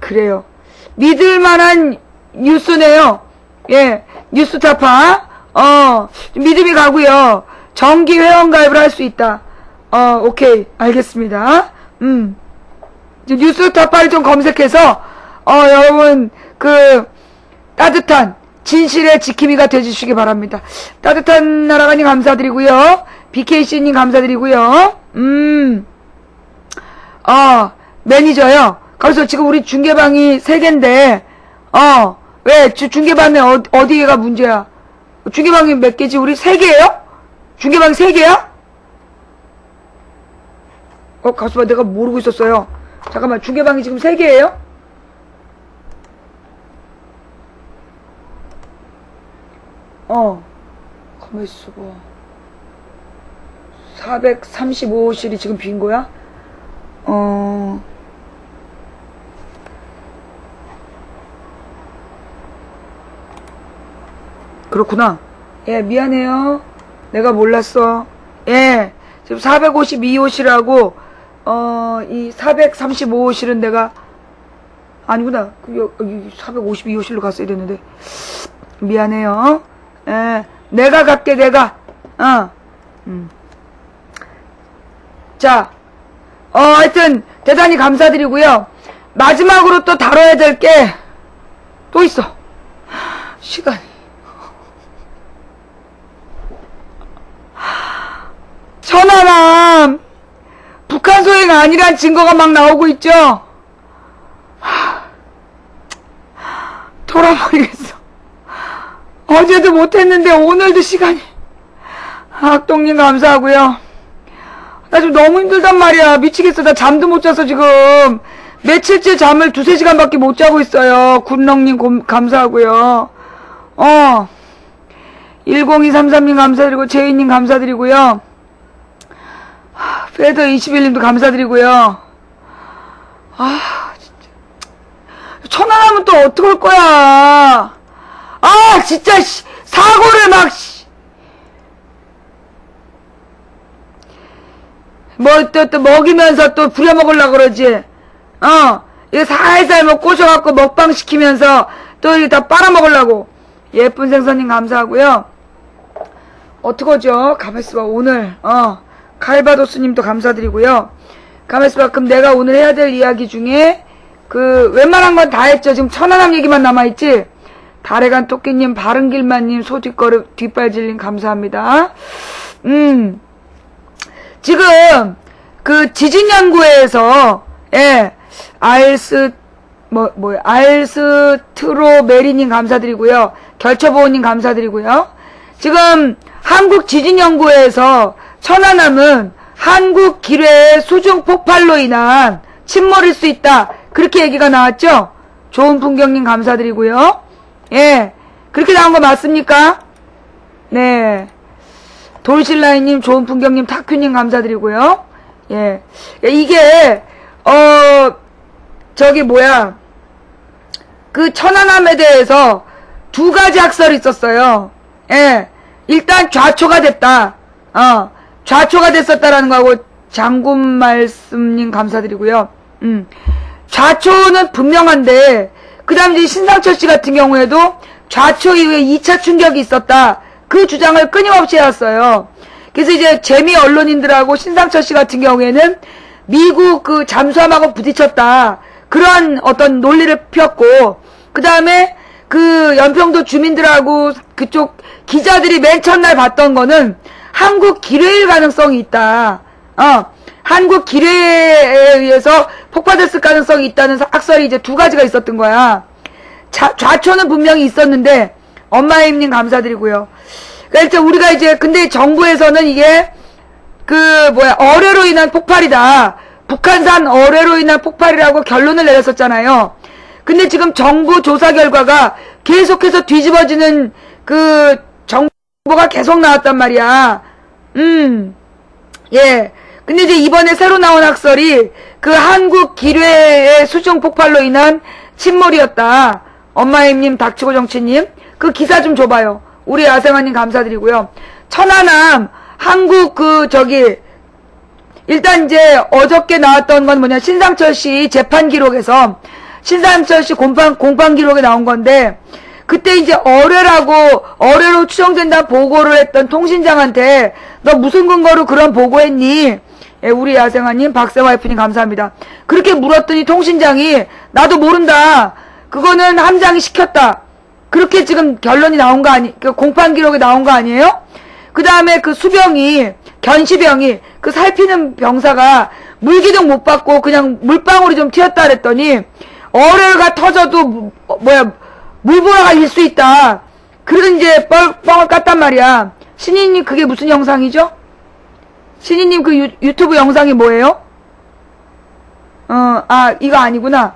그래요. 믿을만한 뉴스네요. 예, 뉴스 타파, 믿음이 가고요. 정기 회원 가입을 할 수 있다. 오케이. 알겠습니다. 뉴스 타파를 좀 검색해서, 여러분, 따뜻한, 진실의 지킴이가 되주시기 바랍니다. 따뜻한 나라가님 감사드리고요. BKC님 감사드리고요. 매니저요. 그래서 지금 우리 중계방이 3개인데, 왜, 중계방에 어디가 문제야? 중계방이 몇 개지? 우리 3개예요? 중계방이 3개야? 가수봐, 내가 모르고 있었어요. 잠깐만, 중계방이 지금 3개예요? 가만히 있어봐. 435호실이 지금 빈 거야? 그렇구나. 예, 미안해요. 내가 몰랐어. 예, 지금 452호실하고, 이 435호실은 내가, 아니구나. 452호실로 갔어야 됐는데. 미안해요. 예, 내가 갈게, 내가. 자, 하여튼, 대단히 감사드리고요. 마지막으로 또 다뤄야 될 게, 또 있어. 시간이. 천안함, 북한 소행 아니란 증거가 막 나오고 있죠? 돌아버리겠어. 어제도 못했는데 오늘도 시간이. 악동님 감사하고요. 나 지금 너무 힘들단 말이야. 미치겠어. 나 잠도 못 자서 지금 며칠째 잠을 2-3시간밖에 못 자고 있어요. 군렁님 감사하고요. 10233님 감사드리고 제이님 감사드리고요. 페더 21님도 감사드리고요. 진짜. 천안하면 또 어떡할 거야. 진짜, 사고를 막, 또 먹이면서 또 부려먹으려고 그러지. 이거 살살 꼬셔갖고 먹방 시키면서 또 이거 다 빨아먹으려고. 예쁜 생선님 감사하고요. 어떡하죠? 가만있어봐, 오늘, 칼바도스님도 감사드리고요. 가만있어봐, 그럼 내가 오늘 해야 될 이야기 중에, 웬만한 건 다 했죠. 지금 천안함 얘기만 남아있지? 달에간 토끼님, 바른길만님, 소뒷걸음, 뒷발질님 감사합니다. 지금, 지진연구회에서, 예, 알스트로메리님 감사드리고요. 결처보호님 감사드리고요. 지금, 한국지진연구회에서 천안함은 한국 기뢰의 수중 폭발로 인한 침몰일 수 있다. 그렇게 얘기가 나왔죠? 좋은 풍경님 감사드리고요. 예. 그렇게 나온 거 맞습니까? 네. 돌신라이님, 좋은 풍경님, 타큐님 감사드리고요. 예. 이게, 천안함에 대해서 2가지 학설이 있었어요. 예. 일단 좌초가 됐다. 좌초가 됐었다라는 거하고 장군 말씀님 감사드리고요. 좌초는 분명한데 그 다음 이제 신상철 씨 같은 경우에도 좌초 이후에 2차 충격이 있었다. 그 주장을 끊임없이 해왔어요. 그래서 이제 재미 언론인들하고 신상철 씨 같은 경우에는 미국 잠수함하고 부딪혔다. 그런 어떤 논리를 폈고 그 다음에 연평도 주민들하고 그쪽 기자들이 맨 첫날 봤던 거는 한국 기뢰일 가능성이 있다. 한국 기뢰에 의해서 폭파됐을 가능성이 있다는 학설이 이제 2가지가 있었던 거야. 좌초는 분명히 있었는데, 엄마임님 감사드리고요. 그러니까 우리가 근데 정부에서는 이게, 어뢰로 인한 폭발이다. 북한산 어뢰로 인한 폭발이라고 결론을 내렸었잖아요. 근데 지금 정부 조사 결과가 계속해서 뒤집어지는 정보가 계속 나왔단 말이야. 예. 근데 이제 이번에 새로 나온 학설이 그 한국 기뢰의 수중 폭발로 인한 침몰이었다. 엄마임님, 닥치고 정치님, 그 기사 좀 줘봐요. 우리 야생화님 감사드리고요. 천안함 한국 일단 이제 어저께 나왔던 건 뭐냐, 신상철 씨 재판 기록에서 신상철 씨 공판 기록에 나온 건데, 그때 이제 어뢰로 추정된다 보고를 했던 통신장한테 너 무슨 근거로 그런 보고했니? 예, 우리 야생화님, 박세와이프님 감사합니다. 그렇게 물었더니 통신장이 나도 모른다. 그거는 함장이 시켰다. 그렇게 지금 결론이 나온 거 공판 기록에 나온 거 아니에요? 그 다음에 그 수병이, 견시병이, 그 살피는 병사가 물기둥 못 받고 그냥 물방울이 좀 튀었다 그랬더니 어뢰가 터져도 물보라가 일 수 있다. 그래서 이제 뻥을 깠단 말이야. 신이님, 그게 무슨 영상이죠? 신이님, 그 유튜브 영상이 뭐예요? 이거 아니구나.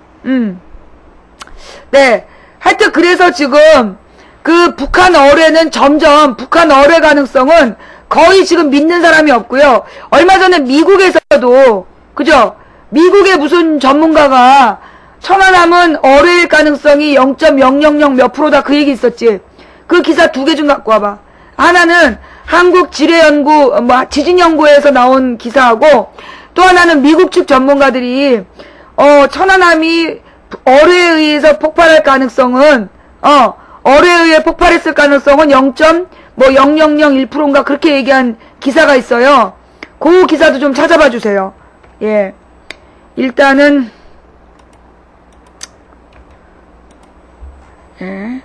네. 하여튼 그래서 지금 그 북한 어뢰는 점점, 북한 어뢰 가능성은 거의 지금 믿는 사람이 없고요. 얼마 전에 미국에서도, 그죠? 미국의 무슨 전문가가 천안함은 어뢰일 가능성이 0.000 몇 프로다, 그 얘기 있었지. 그 기사 2개 좀 갖고 와봐. 하나는 한국 지뢰연구, 지진연구에서 나온 기사하고, 또 하나는 미국 측 전문가들이 천안함이 어뢰에 의해서 폭발할 가능성은 어뢰에 의해 폭발했을 가능성은 0.0001%인가 그렇게 얘기한 기사가 있어요. 그 기사도 좀 찾아봐 주세요. 예. 일단은 예.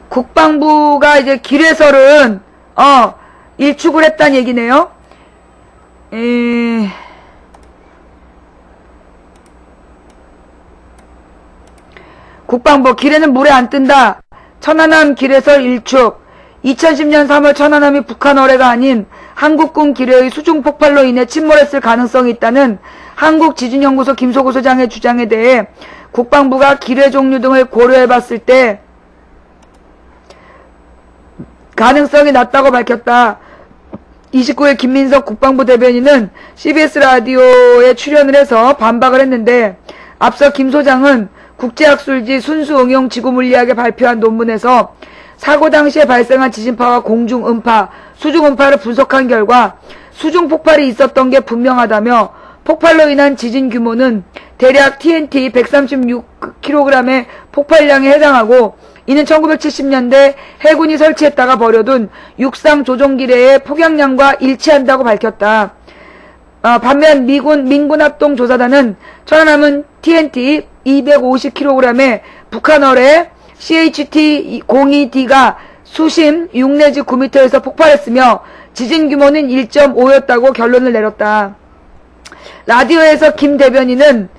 국방부가 이제 기뢰설은 일축을 했다는 얘기네요. 국방부 기뢰는 물에 안 뜬다. 천안함 기뢰설 일축. 2010년 3월 천안함이 북한 어뢰가 아닌 한국군 기뢰의 수중 폭발로 인해 침몰했을 가능성이 있다는 한국지진연구소 김소구 소장의 주장에 대해 국방부가 기뢰 종류 등을 고려해봤을 때 가능성이 낮다고 밝혔다. 29일 김민석 국방부 대변인은 CBS 라디오에 출연을 해서 반박을 했는데, 앞서 김 소장은 국제학술지 순수응용 지구물리학에 발표한 논문에서 사고 당시에 발생한 지진파와 공중음파, 수중음파를 분석한 결과 수중폭발이 있었던 게 분명하다며, 폭발로 인한 지진 규모는 대략 TNT 136kg의 폭발량에 해당하고, 이는 1970년대 해군이 설치했다가 버려둔 육상 조종기뢰의 폭약량과 일치한다고 밝혔다. 반면 민군합동 조사단은 천안함은 TNT 250kg의 북한 어뢰 CHT-02D가 수심 6 내지 9m에서 폭발했으며 지진 규모는 1.5였다고 결론을 내렸다. 라디오에서 김 대변인은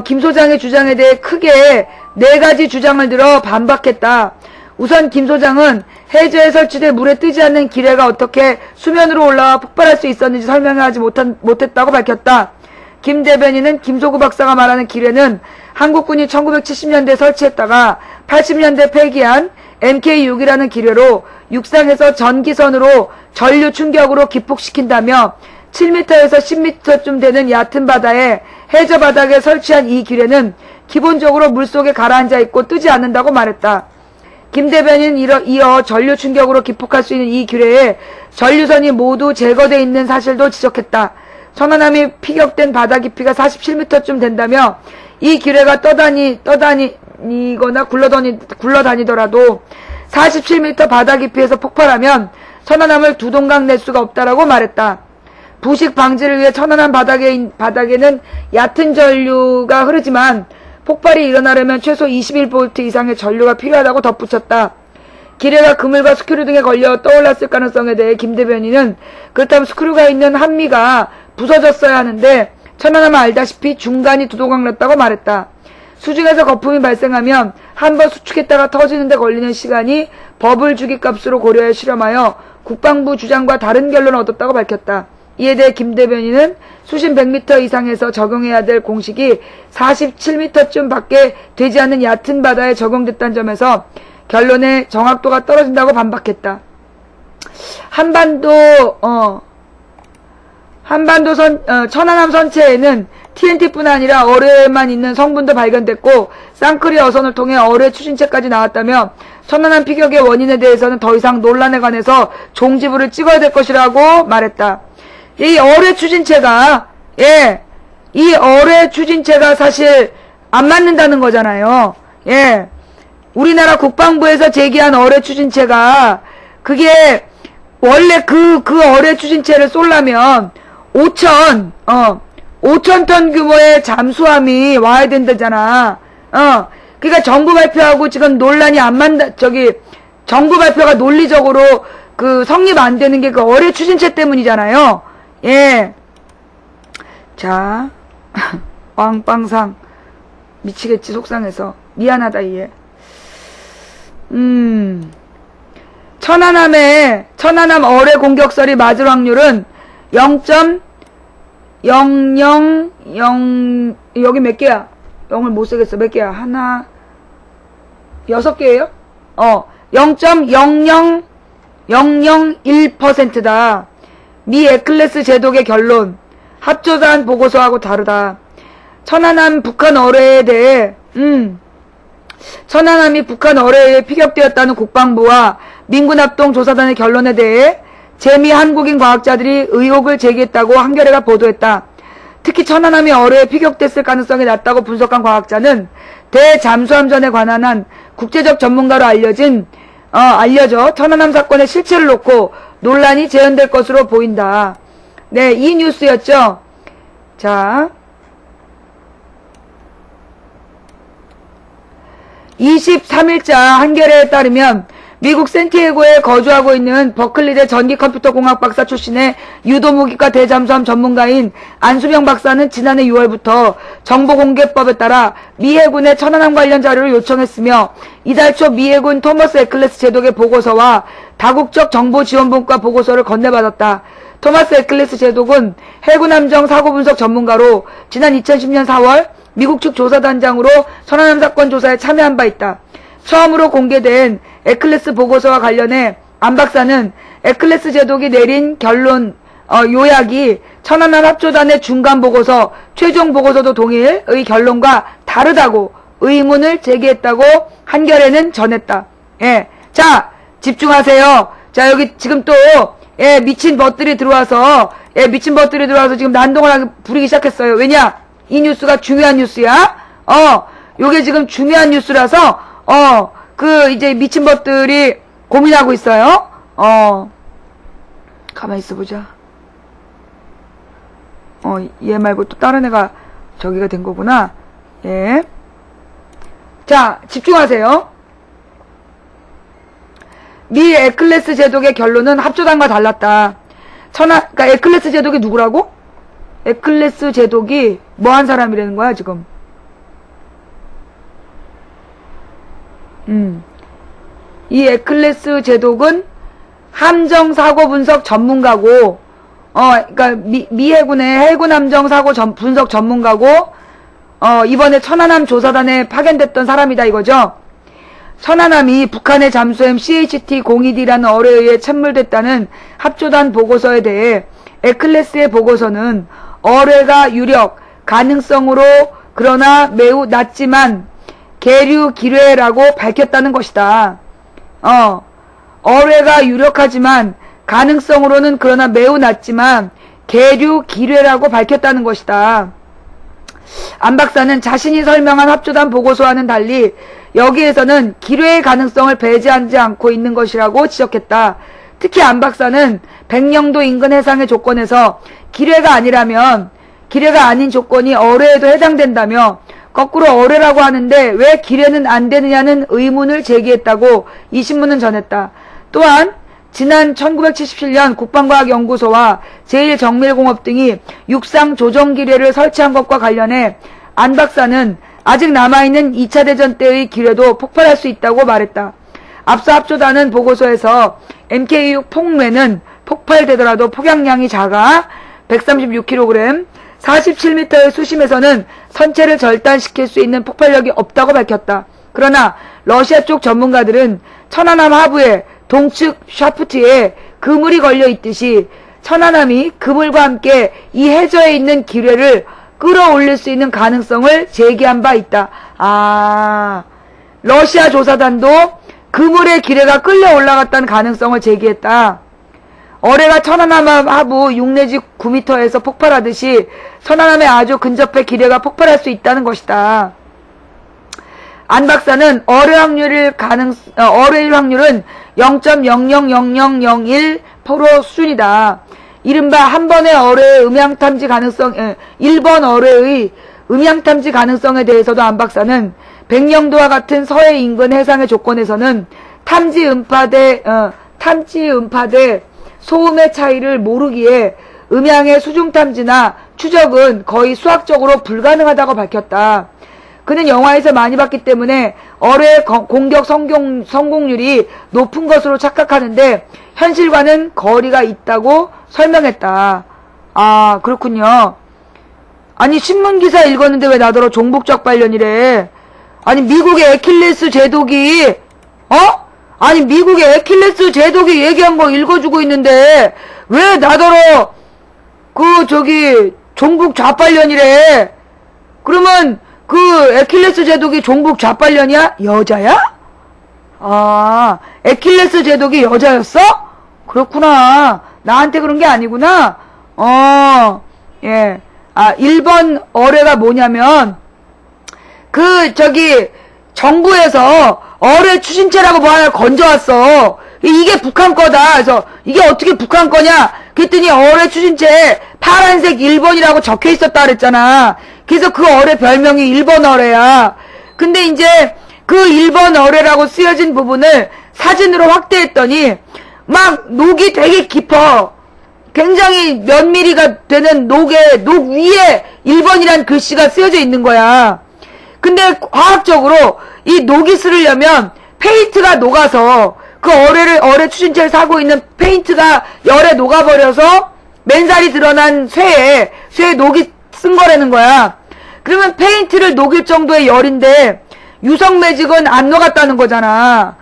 김 소장의 주장에 대해 크게 4가지 주장을 들어 반박했다. 우선 김 소장은 해저에 설치돼 물에 뜨지 않는 기뢰가 어떻게 수면으로 올라와 폭발할 수 있었는지 설명하지 못했다고 밝혔다. 김 대변인은 김소구 박사가 말하는 기뢰는 한국군이 1970년대에 설치했다가 80년대 폐기한 MK6이라는 기뢰로 육상에서 전기선으로 전류 충격으로 기폭시킨다며 7m에서 10m쯤 되는 얕은 바다에 해저 바닥에 설치한 이 기뢰는 기본적으로 물속에 가라앉아 있고 뜨지 않는다고 말했다. 김 대변인은 이어 전류 충격으로 기폭할 수 있는 이 기뢰에 전류선이 모두 제거되어 있는 사실도 지적했다. 천안함이 피격된 바다 깊이가 47m쯤 된다며 이 기뢰가 떠다니거나 굴러다니더라도 47m 바다 깊이에서 폭발하면 천안함을 두 동강 낼 수가 없다라고 말했다. 부식 방지를 위해 천안함 바닥에는 얕은 전류가 흐르지만 폭발이 일어나려면 최소 21V 이상의 전류가 필요하다고 덧붙였다. 기뢰가 그물과 스크류 등에 걸려 떠올랐을 가능성에 대해 김 대변인은 그렇다면 스크류가 있는 한미가 부서졌어야 하는데 천안함은 알다시피 중간이 두 동강 났다고 말했다. 수중에서 거품이 발생하면 한번 수축했다가 터지는 데 걸리는 시간이 버블 주기값으로 고려해 실험하여 국방부 주장과 다른 결론을 얻었다고 밝혔다. 이에 대해 김 대변인은 수심 100m 이상에서 적용해야 될 공식이 47m쯤 밖에 되지 않는 얕은 바다에 적용됐다는 점에서 결론의 정확도가 떨어진다고 반박했다. 천안함 선체에는 TNT뿐 아니라 어뢰에만 있는 성분도 발견됐고 쌍크리 어선을 통해 어뢰 추진체까지 나왔다며 천안함 피격의 원인에 대해서는 더 이상 논란에 관해서 종지부를 찍어야 될 것이라고 말했다. 이 어뢰 추진체가 이 어뢰 추진체가 사실 안 맞는다는 거잖아요. 우리나라 국방부에서 제기한 어뢰 추진체가 그게 원래 그 어뢰 추진체를 쏘려면 5,000톤 규모의 잠수함이 와야 된다잖아. 그러니까 정부 발표하고 지금 논란이 정부 발표가 논리적으로 성립 안 되는 게 그 어뢰 추진체 때문이잖아요. 자, 왕빵상. 미치겠지, 속상해서. 미안하다, 얘. 천안함 어뢰 공격설이 맞을 확률은 0.000, 여기 몇 개야? 0을 못 쓰겠어. 몇 개야? 하나, 6개예요? 0.00001%다. 미 에클레스 제독의 결론. 합조사한 보고서하고 다르다. 천안함 북한 어뢰에 대해, 천안함이 북한 어뢰에 피격되었다는 국방부와 민군합동조사단의 결론에 대해 재미 한국인 과학자들이 의혹을 제기했다고 한겨레가 보도했다. 특히 천안함이 어뢰에 피격됐을 가능성이 낮다고 분석한 과학자는 대잠수함전에 관한 한 국제적 전문가로 알려져 천안함 사건의 실체를 놓고 논란이 재현될 것으로 보인다. 네, 이 뉴스였죠. 자, 23일자 한겨레에 따르면 미국 샌디에고에 거주하고 있는 버클리대 전기컴퓨터공학 박사 출신의 유도무기과 대잠수함 전문가인 안수명 박사는 지난해 6월부터 정보공개법에 따라 미 해군의 천안함 관련 자료를 요청했으며 이달 초 미 해군 토머스 에클레스 제독의 보고서와 다국적 정보지원본과 보고서를 건네받았다. 토머스 에클레스 제독은 해군함정 사고분석 전문가로 지난 2010년 4월 미국 측 조사단장으로 천안함 사건 조사에 참여한 바 있다. 처음으로 공개된 에클레스 보고서와 관련해 안 박사는 에클레스 제독이 내린 결론 요약이 천안함 합조단의 중간 보고서, 최종 보고서도 동일의 결론과 다르다고 의문을 제기했다고 한겨레는 전했다. 자, 집중하세요. 자, 여기 지금 또 미친 벗들이 들어와서 지금 난동을 부리기 시작했어요. 왜냐? 이 뉴스가 중요한 뉴스야. 요게 지금 중요한 뉴스라서 이제 미친 벗들이 고민하고 있어요. 가만히 있어보자. 얘 말고 또 다른 애가 저기가 된 거구나. 자, 집중하세요. 미 에클레스 제독의 결론은 합조단과 달랐다. 그러니까 에클레스 제독이 누구라고? 에클레스 제독이 뭐한 사람이라는 거야, 지금? 이 에클레스 제독은 함정사고 분석 전문가고, 그러니까 미 해군의 해군 함정 사고 분석 전문가고, 이번에 천안함 조사단에 파견됐던 사람이다 이거죠. 천안함이 북한의 잠수함 CHT-02D라는 어뢰에 의해 침몰됐다는 합조단 보고서에 대해 에클레스의 보고서는 어뢰가 유력, 가능성으로 그러나 매우 낮지만 계류 기뢰라고 밝혔다는 것이다. 어뢰가 유력하지만 가능성으로는 그러나 매우 낮지만 계류 기뢰라고 밝혔다는 것이다. 안 박사는 자신이 설명한 합조단 보고서와는 달리 여기에서는 기뢰의 가능성을 배제하지 않고 있는 것이라고 지적했다. 특히 안 박사는 백령도 인근 해상의 조건에서 기뢰가 아닌 조건이 어뢰에도 해당된다며 거꾸로 어뢰라고 하는데 왜 기뢰는 안 되느냐는 의문을 제기했다고 이 신문은 전했다. 또한 지난 1977년 국방과학연구소와 제1정밀공업 등이 육상 조정기뢰를 설치한 것과 관련해 안 박사는 아직 남아있는 2차 대전 때의 기뢰도 폭발할 수 있다고 말했다. 앞서 합조단은 보고서에서 MK6 폭뢰는 폭발되더라도 폭약량이 작아 136kg, 47m의 수심에서는 선체를 절단시킬 수 있는 폭발력이 없다고 밝혔다. 그러나 러시아 쪽 전문가들은 천안함 하부에 동측 샤프트에 그물이 걸려 있듯이 천안함이 그물과 함께 이 해저에 있는 기뢰를 끌어올릴 수 있는 가능성을 제기한 바 있다. 아, 러시아 조사단도 그물의 기뢰가 끌려 올라갔다는 가능성을 제기했다. 어뢰가 천안함 하부 6 내지 9m에서 폭발하듯이 천안함에 아주 근접해 기뢰가 폭발할 수 있다는 것이다. 안 박사는 어뢰 확률은 0.000001% 수준이다. 이른바 한 번의 어뢰의 음향탐지 가능성, 1번 어뢰의 음향탐지 가능성에 대해서도 안 박사는 백령도와 같은 서해 인근 해상의 조건에서는 탐지 음파대 소음의 차이를 모르기에 음향의 수중 탐지나 추적은 거의 수학적으로 불가능하다고 밝혔다. 그는 영화에서 많이 봤기 때문에 어뢰의 공격 성공률이 높은 것으로 착각하는데 현실과는 거리가 있다고 설명했다. 아, 그렇군요. 아니, 신문기사 읽었는데 왜 나더러 종북적 발견이래. 아니, 미국의 에킬레스 제독이 아니, 미국의 에킬레스 제독이 얘기한 거 읽어주고 있는데 왜 나더러 종북 좌빨련이래. 그러면 그 에킬레스 제독이 종북 좌빨련이야? 여자야? 아, 에킬레스 제독이 여자였어? 그렇구나. 나한테 그런 게 아니구나. 예. 아, 1번 어뢰가 뭐냐면 정부에서 어뢰 추진체라고 뭐 하나 건져왔어. 이게 북한 거다. 그래서 이게 어떻게 북한 거냐? 그랬더니 어뢰 추진체 파란색 1번이라고 적혀 있었다 그랬잖아. 그래서 그 어뢰 별명이 1번 어뢰야. 근데 이제 그 1번 어뢰라고 쓰여진 부분을 사진으로 확대했더니 막 녹이 되게 깊어. 굉장히 몇 미리가 되는 녹 위에 1번이란 글씨가 쓰여져 있는 거야. 근데 과학적으로 이 녹이 쓰려면 페인트가 녹아서 그 어뢰 추진체를 사고 있는 페인트가 열에 녹아버려서 맨살이 드러난 쇠에 녹이 쓴 거라는 거야. 그러면 페인트를 녹일 정도의 열인데 유성 매직은 안 녹았다는 거잖아.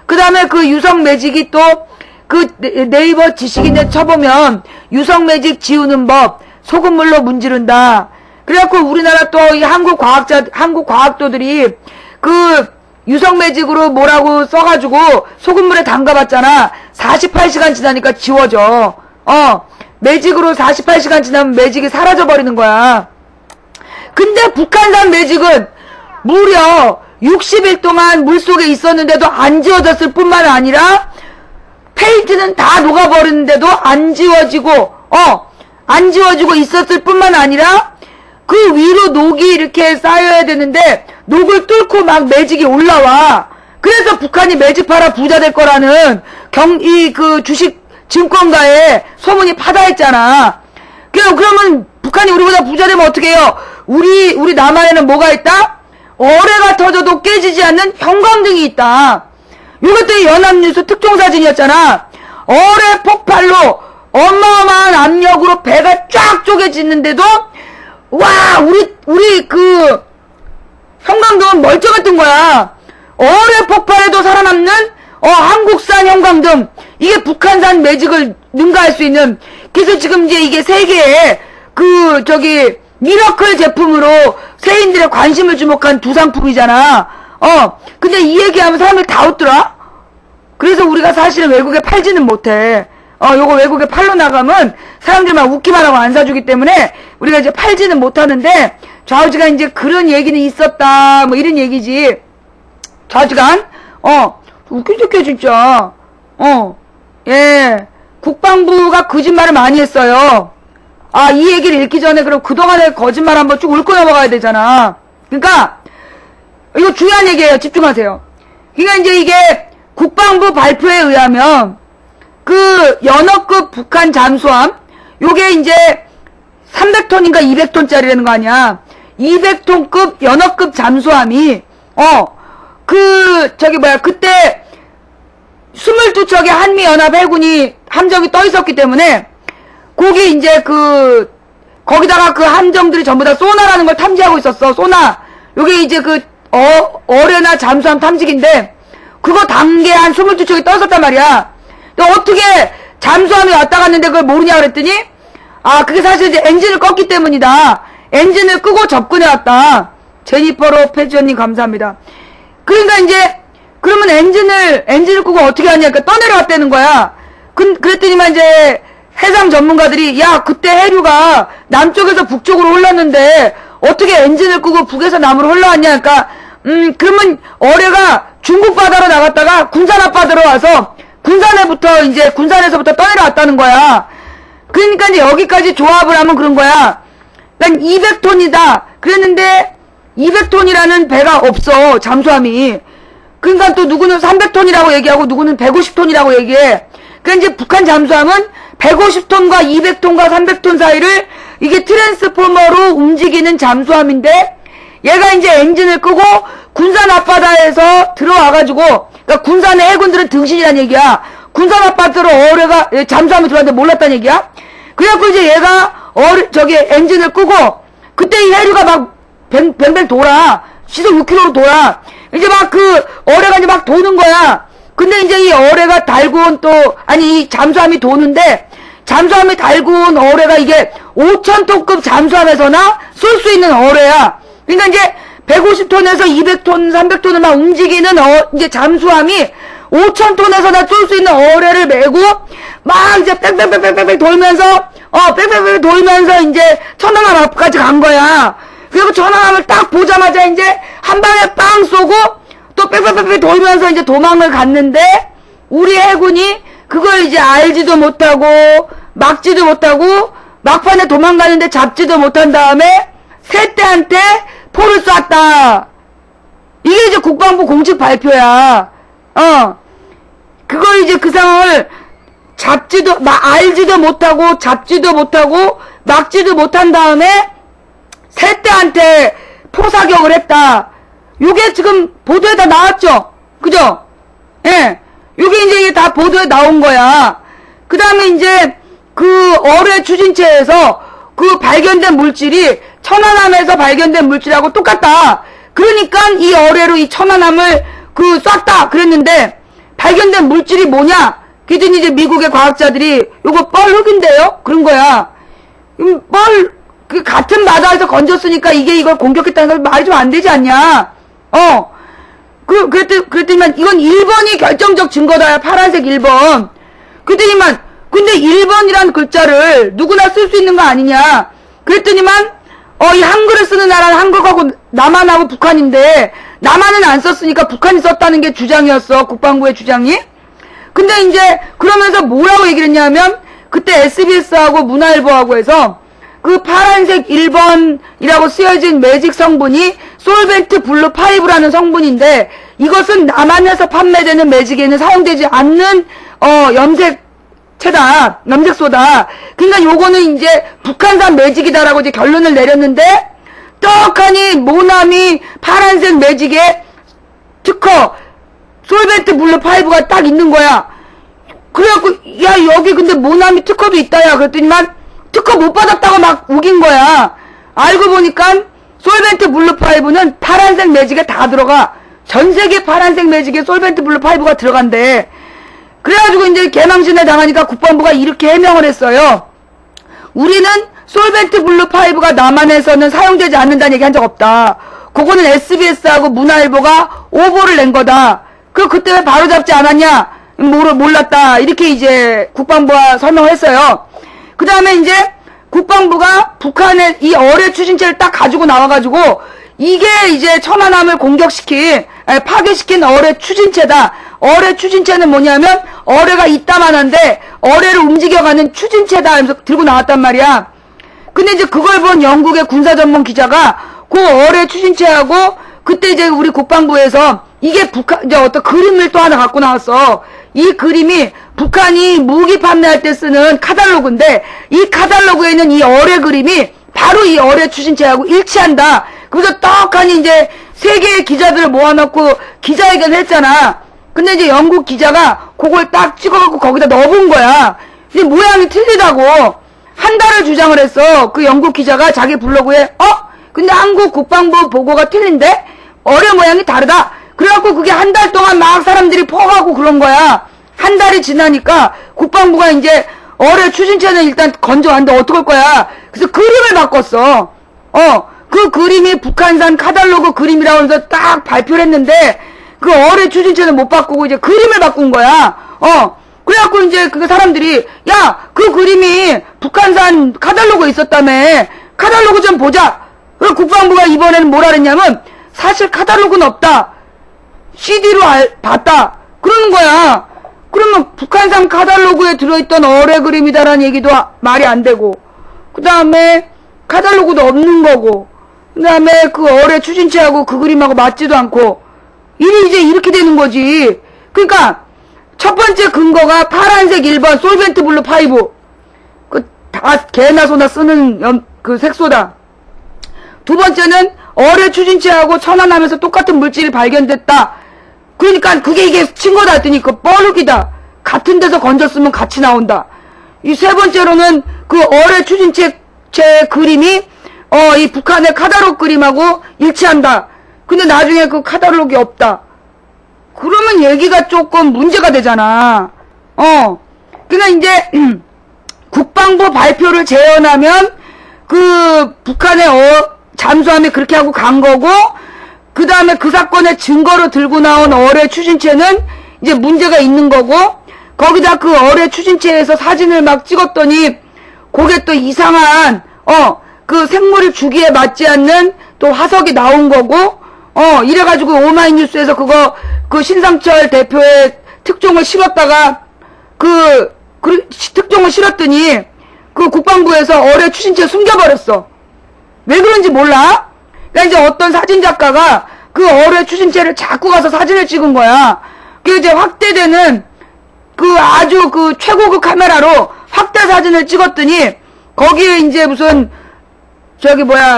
그 다음에 그 유성 매직이 또 그 네이버 지식인에 쳐보면 유성 매직 지우는 법, 소금물로 문지른다. 그래갖고 우리나라 또 이 한국 과학도들이 그 유성 매직으로 뭐라고 써가지고 소금물에 담가봤잖아. 48시간 지나니까 지워져. 매직으로 48시간 지나면 매직이 사라져버리는 거야. 근데 북한산 매직은 무려 60일 동안 물속에 있었는데도 안 지워졌을 뿐만 아니라 페인트는 다 녹아버리는데도 안 지워지고 있었을 뿐만 아니라 그 위로 녹이 이렇게 쌓여야 되는데 녹을 뚫고 막 매직이 올라와. 그래서 북한이 매직 팔아 부자 될 거라는 주식 증권가에 소문이 파다했잖아. 그러면 북한이 우리보다 부자 되면 어떻게 해요? 우리 남한에는 뭐가 있다? 어뢰가 터져도 깨지지 않는 형광등이 있다. 이것도 연합뉴스 특종사진이었잖아. 어뢰 폭발로 어마어마한 압력으로 배가 쫙 쪼개지는데도 와, 우리 그 형광등은 멀쩡했던 거야. 어뢰 폭발에도 살아남는 한국산 형광등. 이게 북한산 매직을 능가할 수 있는. 그래서 지금 이제 이게 세계에 미러클 제품으로 세인들의 관심을 주목한 두 상품이잖아. 근데 이 얘기하면 사람들 다 웃더라? 그래서 우리가 사실은 외국에 팔지는 못해. 요거 외국에 팔러 나가면 사람들만 웃기만 하고 안 사주기 때문에 우리가 이제 팔지는 못하는데, 좌우지간 이제 그런 얘기는 있었다, 뭐 이런 얘기지. 좌우지간? 웃기죽게 진짜. 예. 국방부가 거짓말을 많이 했어요. 아, 이 얘기를 읽기 전에 그럼 그동안의 거짓말 한번 쭉 읊고 넘어가야 되잖아. 그러니까 이거 중요한 얘기예요. 집중하세요. 그러니까 이제 이게 국방부 발표에 의하면 그 연어급 북한 잠수함, 요게 이제 300톤인가 200톤짜리라는 거 아니야. 200톤급 연어급 잠수함이 그때 22척의 한미연합해군이 함정이 떠 있었기 때문에 거기 이제 거기다가 그 함정들이 전부 다 소나라는 걸 탐지하고 있었어. 소나. 요게 이제 어뢰나 잠수함 탐지기인데 그거 단계 한 22척이 떠있었단 말이야. 근데 어떻게 잠수함이 왔다 갔는데 그걸 모르냐 그랬더니 그게 사실 이제 엔진을 껐기 때문이다. 엔진을 끄고 접근해 왔다. 제니퍼 로페즈님 감사합니다. 그러니까 이제 그러면 엔진을 끄고 어떻게 하냐니까 떠내려왔다는 거야. 그랬더니만 이제 해상 전문가들이 야 그때 해류가 남쪽에서 북쪽으로 흘렀는데 어떻게 엔진을 끄고 북에서 남으로 흘러왔냐. 그러니까 그러면 어뢰가 중국 바다로 나갔다가 군산 앞바다로 와서 군산에서부터 떠내려왔다는 거야. 그러니까 이제 여기까지 조합을 하면 그런 거야. 난 200톤이다. 그랬는데 200톤이라는 배가 없어. 잠수함이. 그러니까 또 누구는 300톤이라고 얘기하고 누구는 150톤이라고 얘기해. 그러니까 이제 북한 잠수함은 150톤과 200톤과 300톤 사이를 이게 트랜스포머로 움직이는 잠수함인데 얘가 이제 엔진을 끄고 군산 앞바다에서 들어와가지고 그러니까 군산의 해군들은 등신이란 얘기야. 군산 앞바다로 잠수함이 들어왔는데 몰랐다는 얘기야. 그래갖고 이제 얘가 엔진을 끄고 그때 이 해류가 막 뱅뱅 돌아. 시속 6km로 돌아. 이제 막 그 어뢰가 이제 막 도는 거야. 근데 이제 이 어뢰가 달고 온 이 잠수함이 도는데 잠수함이 달고 온 어뢰가 이게 5,000톤급 잠수함에서나 쏠 수 있는 어뢰야. 그러니까 이제 150톤에서 200톤, 300톤을 막 움직이는 이제 잠수함이 5,000톤에서나 쏠 수 있는 어뢰를 메고 막 이제 뺑뺑뺑뺑뺑 돌면서 뺑뺑뺑 돌면서 이제 천안함 앞까지 간 거야. 그리고 천안함을 딱 보자마자 이제 한 방에 빵 쏘고 또 뺑뺑뺑뺑 돌면서 이제 도망을 갔는데 우리 해군이 그걸 이제 알지도 못하고 막지도 못하고 막판에 도망가는데 잡지도 못한 다음에 새떼한테 포를 쐈다. 이게 이제 국방부 공식 발표야. 그걸 이제 그 상황을 알지도 못하고 잡지도 못하고 막지도 못한 다음에 새떼한테 포사격을 했다. 요게 지금 보도에 다 나왔죠? 그죠? 예. 요게 이제 다 보도에 나온 거야. 그 다음에 이제 그 어뢰 추진체에서 그 발견된 물질이 천안함에서 발견된 물질하고 똑같다. 그러니까 이 어뢰로 이 천안함을 쐈다. 그랬는데 발견된 물질이 뭐냐? 그랬더니 이제 미국의 과학자들이 요거 뻘흙인데요? 그런 거야. 같은 바다에서 건졌으니까 이걸 공격했다는 걸 말이 좀 안 되지 않냐? 그랬더니만 이건 1번이 결정적 증거다. 파란색 1번. 그랬더니만 근데 1번이란 글자를 누구나 쓸 수 있는 거 아니냐? 그랬더니만 이 한글을 쓰는 나라는 한국하고 남한하고 북한인데 남한은 안 썼으니까 북한이 썼다는 게 주장이었어. 국방부의 주장이. 근데 이제 그러면서 뭐라고 얘기를 했냐면 그때 SBS하고 문화일보하고 해서 그 파란색 1번이라고 쓰여진 매직 성분이 솔벤트 블루 5라는 성분인데 이것은 남한에서 판매되는 매직에는 사용되지 않는 염색소다. 그러니까 요거는 이제 북한산 매직이다라고 이제 결론을 내렸는데 떡하니 모나미 파란색 매직에 특허 솔벤트 블루 5가 딱 있는 거야. 그래갖고 야 여기 근데 모나미 특허도 있다야. 그랬더니만 특허 못 받았다고 막 우긴 거야. 알고 보니까 솔벤트 블루 5는 파란색 매직에 다 들어가. 전 세계 파란색 매직에 솔벤트 블루 5가 들어간대. 그래가지고 이제 개망신에 당하니까 국방부가 이렇게 해명을 했어요. 우리는 솔벤트 블루 5가 남한에서는 사용되지 않는다는 얘기 한 적 없다. 그거는 SBS하고 문화일보가 오보를 낸 거다. 그때 왜 바로 잡지 않았냐? 몰랐다. 이렇게 이제 국방부가 설명을 했어요. 그 다음에 이제 국방부가 북한의 이 어뢰 추진체를 딱 가지고 나와가지고 이게 이제 천안함을 파괴시킨 어뢰 추진체다. 어뢰 추진체는 뭐냐면 어뢰가 이따만한데 어뢰를 움직여가는 추진체다 하면서 들고 나왔단 말이야. 근데 이제 그걸 본 영국의 군사 전문 기자가 그 어뢰 추진체하고 그때 이제 우리 국방부에서 이게 이제 어떤 그림을 또 하나 갖고 나왔어. 이 그림이 북한이 무기 판매할 때 쓰는 카탈로그인데 이 카탈로그에 있는 이 어뢰 그림이 바로 이 어뢰 추진체하고 일치한다. 그래서 떡하니 이제 세계의 기자들을 모아놓고 기자회견을 했잖아. 근데 이제 영국 기자가 그걸 딱 찍어갖고 거기다 넣어본 거야. 근데 모양이 틀리다고 한 달을 주장을 했어. 그 영국 기자가 자기 블로그에 근데 한국 국방부 보고가 틀린데? 어뢰 모양이 다르다. 그래갖고 그게 한 달 동안 막 사람들이 퍼가고 그런 거야. 한 달이 지나니까 국방부가 이제 어뢰 추진체는 일단 건져왔는데 어떡할 거야. 그래서 그림을 바꿨어. 그 그림이 북한산 카달로그 그림이라고 해서 딱 발표를 했는데 그 어뢰 추진체는 못 바꾸고 이제 그림을 바꾼 거야. 그래갖고 이제 그 사람들이 야, 그 그림이 북한산 카달로그에 있었다며. 카달로그 좀 보자. 그래서 국방부가 이번에는 뭐라 그랬냐면 사실 카달로그는 없다. CD로 봤다. 그러는 거야. 그러면 북한산 카달로그에 들어있던 어뢰 그림이다라는 얘기도 말이 안 되고, 그 다음에 카달로그도 없는 거고, 그 다음에 그 어뢰 추진체하고 그 그림하고 맞지도 않고, 일이 이제 이렇게 되는 거지. 그러니까 첫 번째 근거가 파란색 1번 솔벤트 블루 5. 그 다 개나 소나 쓰는 그 색소다. 두 번째는 어뢰 추진체하고 천안함에서 똑같은 물질이 발견됐다. 그러니까 그게 이게 친거다 했더니 그 뻘룩이다. 같은 데서 건졌으면 같이 나온다. 이 세 번째로는 그 어뢰 추진체 그림이 이 북한의 카달로그 그림하고 일치한다. 근데 나중에 그 카달로그가 없다. 그러면 얘기가 조금 문제가 되잖아. 그러니까 이제 국방부 발표를 재현하면 그 북한의 잠수함이 그렇게 하고 간 거고, 그 다음에 그 사건의 증거로 들고 나온 어뢰 추진체는 이제 문제가 있는 거고, 거기다 그 어뢰 추진체에서 사진을 막 찍었더니 그게 또 이상한 그 생물 주기에 맞지 않는 또 화석이 나온 거고, 이래가지고 오마이뉴스에서 그 신상철 대표의 특종을 실었다가 그 특종을 실었더니 그 국방부에서 어뢰 추진체 숨겨버렸어. 왜 그런지 몰라? 그러니까 이제 어떤 사진작가가 그 어뢰 추진체를 자꾸 가서 사진을 찍은 거야. 그게 이제 확대되는 그 아주 그 최고급 카메라로 확대 사진을 찍었더니 거기에 이제 무슨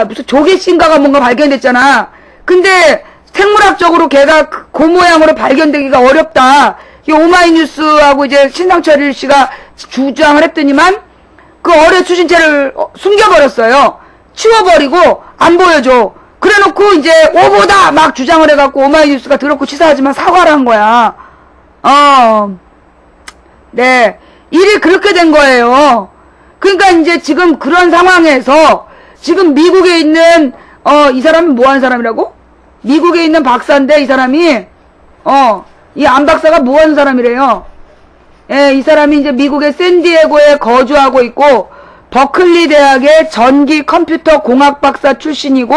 무슨 조개씨인가가 뭔가 발견됐잖아. 근데 생물학적으로 걔가 그 모양으로 발견되기가 어렵다. 이 오마이뉴스하고 이제 신상철 씨가 주장을 했더니만 그 어뢰 추진체를 숨겨버렸어요. 치워버리고 안 보여줘. 그래놓고 이제 오보다 막 주장을 해갖고 오마이뉴스가 더럽고 치사하지만 사과를 한 거야. 네, 일이 그렇게 된 거예요. 그러니까 이제 지금 그런 상황에서 지금 미국에 있는 이 사람은 뭐 하는 사람이라고? 미국에 있는 박사인데 이 사람이 이 안 박사가 뭐 하는 사람이래요. 이 사람이 이제 미국의 샌디에고에 거주하고 있고 버클리 대학의 전기 컴퓨터 공학 박사 출신이고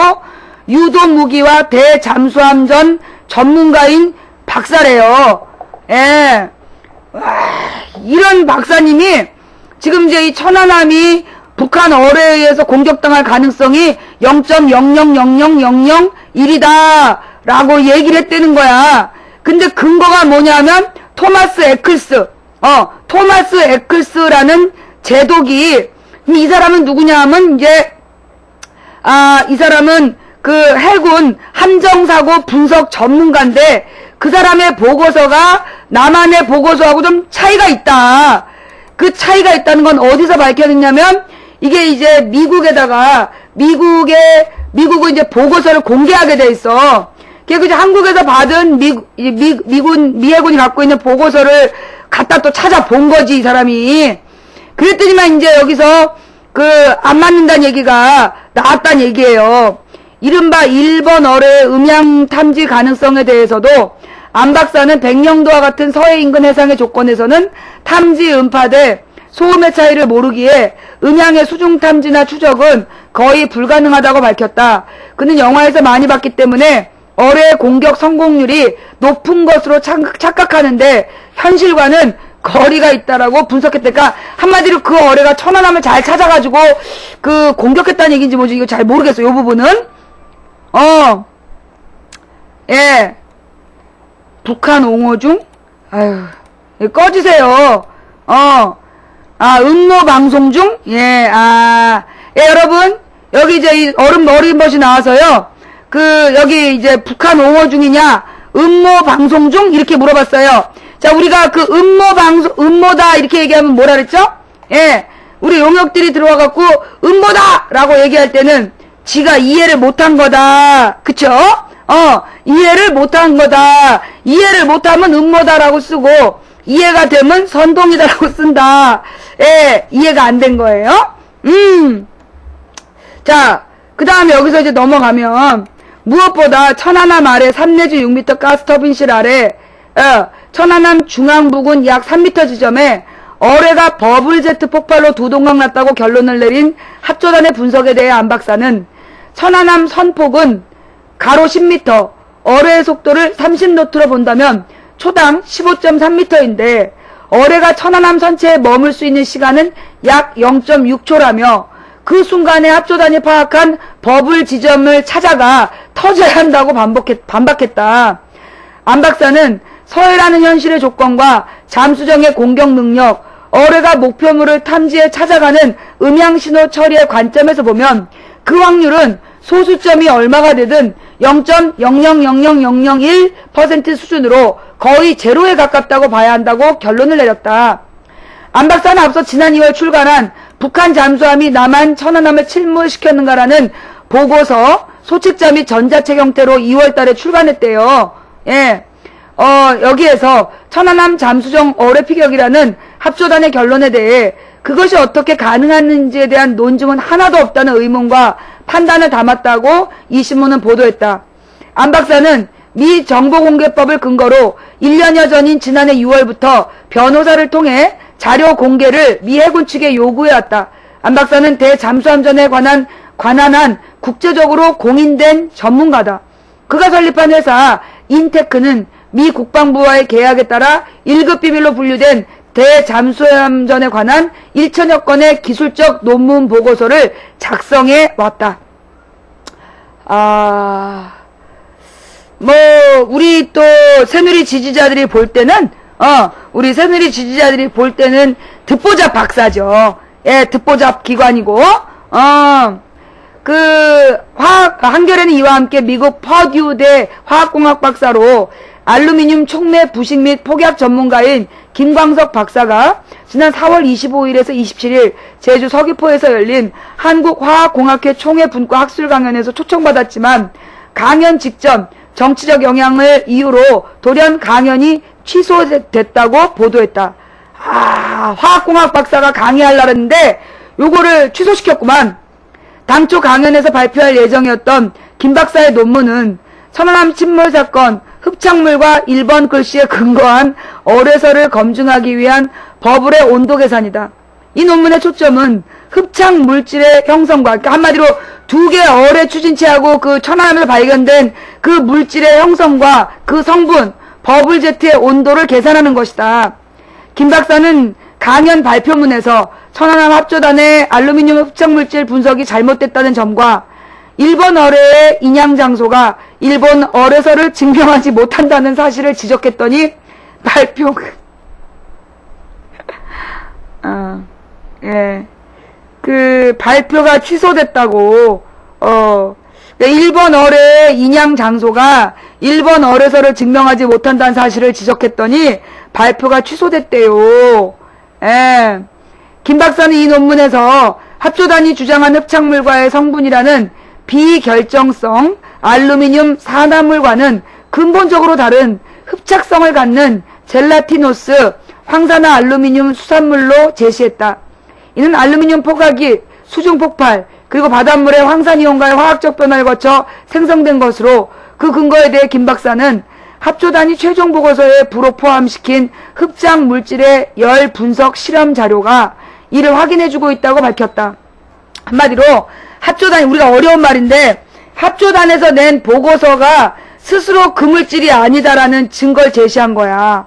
유도 무기와 대잠수함전 전문가인 박사래요. 이런 박사님이 지금 이제 이 천안함이 북한 어뢰에 의해서 공격당할 가능성이 0.0000001이다 라고 얘기를 했다는 거야. 근데 근거가 뭐냐면 토마스 에클스라는 제독이, 이 사람은 누구냐 하면 이제 이 사람은 그 해군 함정사고 분석 전문가인데 그 사람의 보고서가 남한의 보고서하고 좀 차이가 있다. 그 차이가 있다는 건 어디서 밝혀졌냐면 이게 이제 미국에다가 미국은 이제 보고서를 공개하게 돼 있어. 그게 이제 한국에서 받은 미해군이 갖고 있는 보고서를 갖다 또 찾아본 거지, 이 사람이. 그랬더니만 이제 여기서 안 맞는다는 얘기가 나왔다는 얘기예요. 이른바 일본 어뢰의 음향 탐지 가능성에 대해서도 안 박사는 백령도와 같은 서해 인근 해상의 조건에서는 탐지 음파대 소음의 차이를 모르기에 음향의 수중 탐지나 추적은 거의 불가능하다고 밝혔다. 그는 영화에서 많이 봤기 때문에 어뢰의 공격 성공률이 높은 것으로 착각하는데 현실과는 거리가 있다라고 분석했다니까, 한마디로 그 어뢰가 천안함을 잘 찾아가지고 공격했다는 얘기인지 뭐지 이거 잘 모르겠어. 요 부분은 북한 옹호 중? 아유, 꺼지세요. 음모 방송 중? 여러분, 여기 이제 이 어린 벗이 나와서요. 여기 이제 북한 옹호 중이냐, 음모 방송 중? 이렇게 물어봤어요. 자, 우리가 음모다, 이렇게 얘기하면 뭐라 그랬죠? 우리 용역들이 들어와갖고, 음모다! 라고 얘기할 때는 지가 이해를 못한 거다. 그쵸? 이해를 못한 거다. 이해를 못하면 음모다라고 쓰고, 이해가 되면 선동이다라고 쓴다. 예, 이해가 안 된 거예요. 자, 그 다음에 여기서 이제 넘어가면, 무엇보다 천안함 아래 3 내지 6m 가스터빈실 아래, 천안함 중앙부근 약 3m 지점에 어뢰가 버블제트 폭발로 두 동강 났다고 결론을 내린 합조단의 분석에 대해 안 박사는 천안함 선폭은 가로 10m, 어뢰의 속도를 30노트로 본다면 초당 15.3m인데 어뢰가 천안함 선체에 머물 수 있는 시간은 약 0.6초라며 그 순간에 합조단이 파악한 버블 지점을 찾아가 터져야 한다고 반박했다. 안 박사는 서해라는 현실의 조건과 잠수정의 공격 능력, 어뢰가 목표물을 탐지해 찾아가는 음향신호 처리의 관점에서 보면 그 확률은 소수점이 얼마가 되든 0.0000001% 수준으로 거의 제로에 가깝다고 봐야 한다고 결론을 내렸다. 안 박사는 앞서 지난 2월 출간한 북한 잠수함이 남한 천안함을 침몰시켰는가라는 보고서 소책자 및 전자책 형태로 2월달에 출간했대요. 예. 여기에서 천안함 잠수정 어뢰 피격이라는 합조단의 결론에 대해 그것이 어떻게 가능한지에 대한 논증은 하나도 없다는 의문과 판단을 담았다고 이 신문은 보도했다. 안 박사는 미 정보공개법을 근거로 1년여 전인 지난해 6월부터 변호사를 통해 자료 공개를 미 해군 측에 요구해왔다. 안 박사는 대잠수함전에 관한한 국제적으로 공인된 전문가다. 그가 설립한 회사 인테크는 미 국방부와의 계약에 따라 1급 비밀로 분류된 대잠수함전에 관한 1천여 건의 기술적 논문 보고서를 작성해 왔다. 우리 또 새누리 지지자들이 볼 때는 듣보잡 박사죠. 예, 듣보잡 기관이고, 한겨레는 이와 함께 미국 퍼듀대 화학공학 박사로 알루미늄 촉매 부식 및 폭약 전문가인 김광석 박사가 지난 4월 25일에서 27일 제주 서귀포에서 열린 한국화학공학회 총회 분과 학술 강연에서 초청받았지만 강연 직전 정치적 영향을 이유로 돌연 강연이 취소됐다고 보도했다. 화학공학 박사가 강의하려고 했는데 요거를 취소시켰구만. 당초 강연에서 발표할 예정이었던 김 박사의 논문은 천안함 침몰 사건 흡착물과 1번 글씨에 근거한 어뢰설을 검증하기 위한 버블의 온도 계산이다. 이 논문의 초점은 흡착 물질의 형성과, 그러니까 한마디로 두 개의 어뢰 추진체하고 그 천안함에서 발견된 그 물질의 형성과 그 성분 버블제트의 온도를 계산하는 것이다. 김 박사는 강연 발표문에서 천안함 합조단의 알루미늄 흡착물질 분석이 잘못됐다는 점과 일본 어뢰의 인양 장소가 일본 어뢰설을 증명하지 못한다는 사실을 지적했더니 발표가 취소됐다고. 일본 어뢰의 인양 장소가 일본 어뢰설을 증명하지 못한다는 사실을 지적했더니 발표가 취소됐대요. 예. 김 박사는 이 논문에서 합조단이 주장한 흡착물과의 성분이라는 비결정성 알루미늄 산화물과는 근본적으로 다른 흡착성을 갖는 젤라티노스 황산화 알루미늄 수산물로 제시했다. 이는 알루미늄 포각이 수중 폭발 그리고 바닷물의 황산이온과의 화학적 변화를 거쳐 생성된 것으로 그 근거에 대해 김 박사는 합조단이 최종 보고서에 불호 포함시킨 흡착 물질의 열 분석 실험 자료가 이를 확인해주고 있다고 밝혔다. 한마디로 합조단이, 우리가 어려운 말인데 합조단에서 낸 보고서가 스스로 그 물질이 아니다라는 증거를 제시한 거야.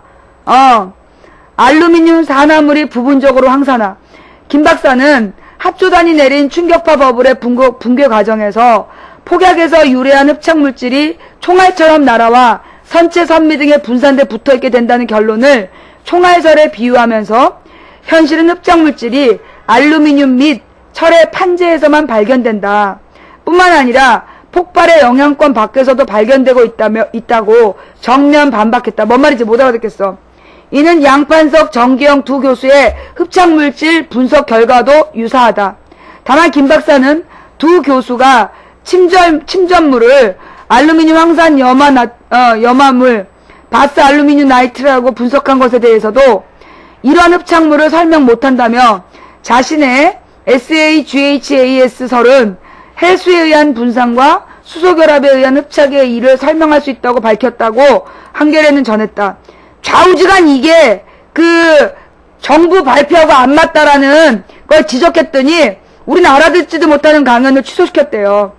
알루미늄 산화물이 부분적으로 황산화. 김 박사는 합조단이 내린 충격파 버블의 붕괴 과정에서 폭약에서 유래한 흡착물질이 총알처럼 날아와 선체 선미 등에 분산돼 붙어있게 된다는 결론을 총알설에 비유하면서 현실은 흡착물질이 알루미늄 및 철의 판재에서만 발견된다. 뿐만 아니라 폭발의 영향권 밖에서도 발견되고 있다고 정면 반박했다. 뭔 말인지 못 알아듣겠어. 이는 양판석 정기영 두 교수의 흡착물질 분석 결과도 유사하다. 다만 김 박사는 두 교수가 침전물을 알루미늄 황산 염화물 바스 알루미늄 나이트라고 분석한 것에 대해서도 이러한 흡착물을 설명 못한다며 자신의 SAGHAS설은 해수에 의한 분산과 수소결합에 의한 흡착의 일을 설명할 수 있다고 밝혔다고 한겨레는 전했다. 좌우지간 이게 그 정부 발표하고 안 맞다라는 걸 지적했더니 우리는 알아듣지도 못하는 강연을 취소시켰대요.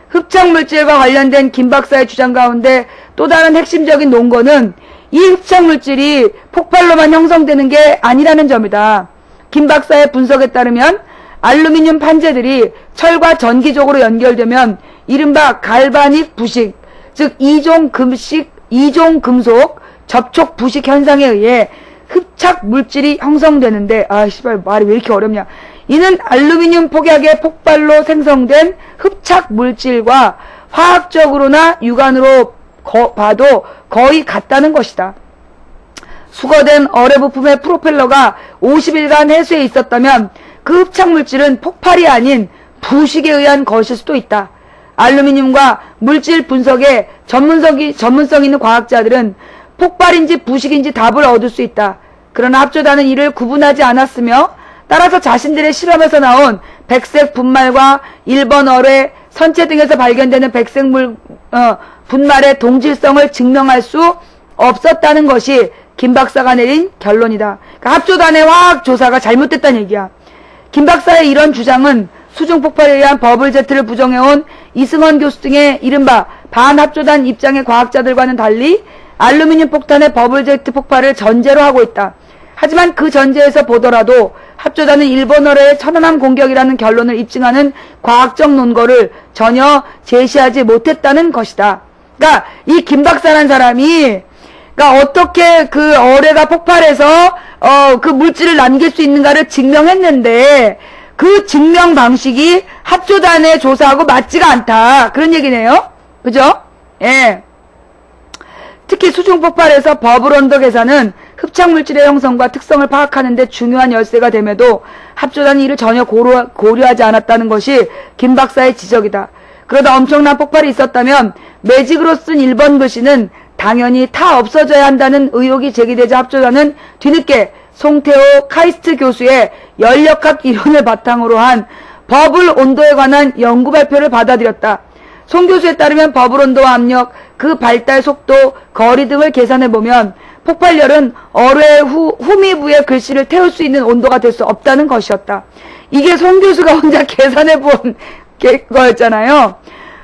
흡착물질과 관련된 김 박사의 주장 가운데 또 다른 핵심적인 논거는 이 흡착물질이 폭발로만 형성되는 게 아니라는 점이다. 김 박사의 분석에 따르면 알루미늄 판재들이 철과 전기적으로 연결되면 이른바 갈바닉 부식, 즉 이종 금속 접촉 부식 현상에 의해 흡착 물질이 형성되는데, 씨발 말이 왜 이렇게 어렵냐. 이는 알루미늄 폭약의 폭발로 생성된 흡착 물질과 화학적으로나 육안으로 봐도 거의 같다는 것이다. 수거된 어뢰 부품의 프로펠러가 50일간 해수에 있었다면 그 흡착 물질은 폭발이 아닌 부식에 의한 것일 수도 있다. 알루미늄과 물질 분석에 전문성 있는 과학자들은 폭발인지 부식인지 답을 얻을 수 있다. 그러나 합조단은 이를 구분하지 않았으며 따라서 자신들의 실험에서 나온 백색 분말과 일본 어뢰, 선체 등에서 발견되는 백색 분말의 동질성을 증명할 수 없었다는 것이 김 박사가 내린 결론이다. 그러니까 합조단의 화학 조사가 잘못됐다는 얘기야. 김 박사의 이런 주장은 수중 폭발에 의한 버블제트를 부정해온 이승원 교수 등의 이른바 반합조단 입장의 과학자들과는 달리 알루미늄 폭탄의 버블제트 폭발을 전제로 하고 있다. 하지만 그 전제에서 보더라도 합조단은 일본어뢰의 천안함 공격이라는 결론을 입증하는 과학적 논거를 전혀 제시하지 못했다는 것이다. 그러니까 이 김 박사라는 사람이 그러니까 어떻게 그 어뢰가 폭발해서 그 물질을 남길 수 있는가를 증명했는데 그 증명 방식이 합조단의 조사하고 맞지가 않다. 그런 얘기네요. 그죠? 예. 특히 수중 폭발에서 버블 온도 계산은 흡착물질의 형성과 특성을 파악하는 데 중요한 열쇠가 됨에도 합조단이 이를 전혀 고려하지 않았다는 것이 김 박사의 지적이다. 그러다 엄청난 폭발이 있었다면 매직으로 쓴 1번 글씨는 당연히 타 없어져야 한다는 의혹이 제기되자 합조단은 뒤늦게 송태호 카이스트 교수의 연력학 이론을 바탕으로 한 버블 온도에 관한 연구 발표를 받아들였다. 송 교수에 따르면 버블 온도와 압력, 그 발달 속도, 거리 등을 계산해보면 폭발열은 어뢰 후미부에 글씨를 태울 수 있는 온도가 될 수 없다는 것이었다. 이게 송 교수가 혼자 계산해본 거였잖아요.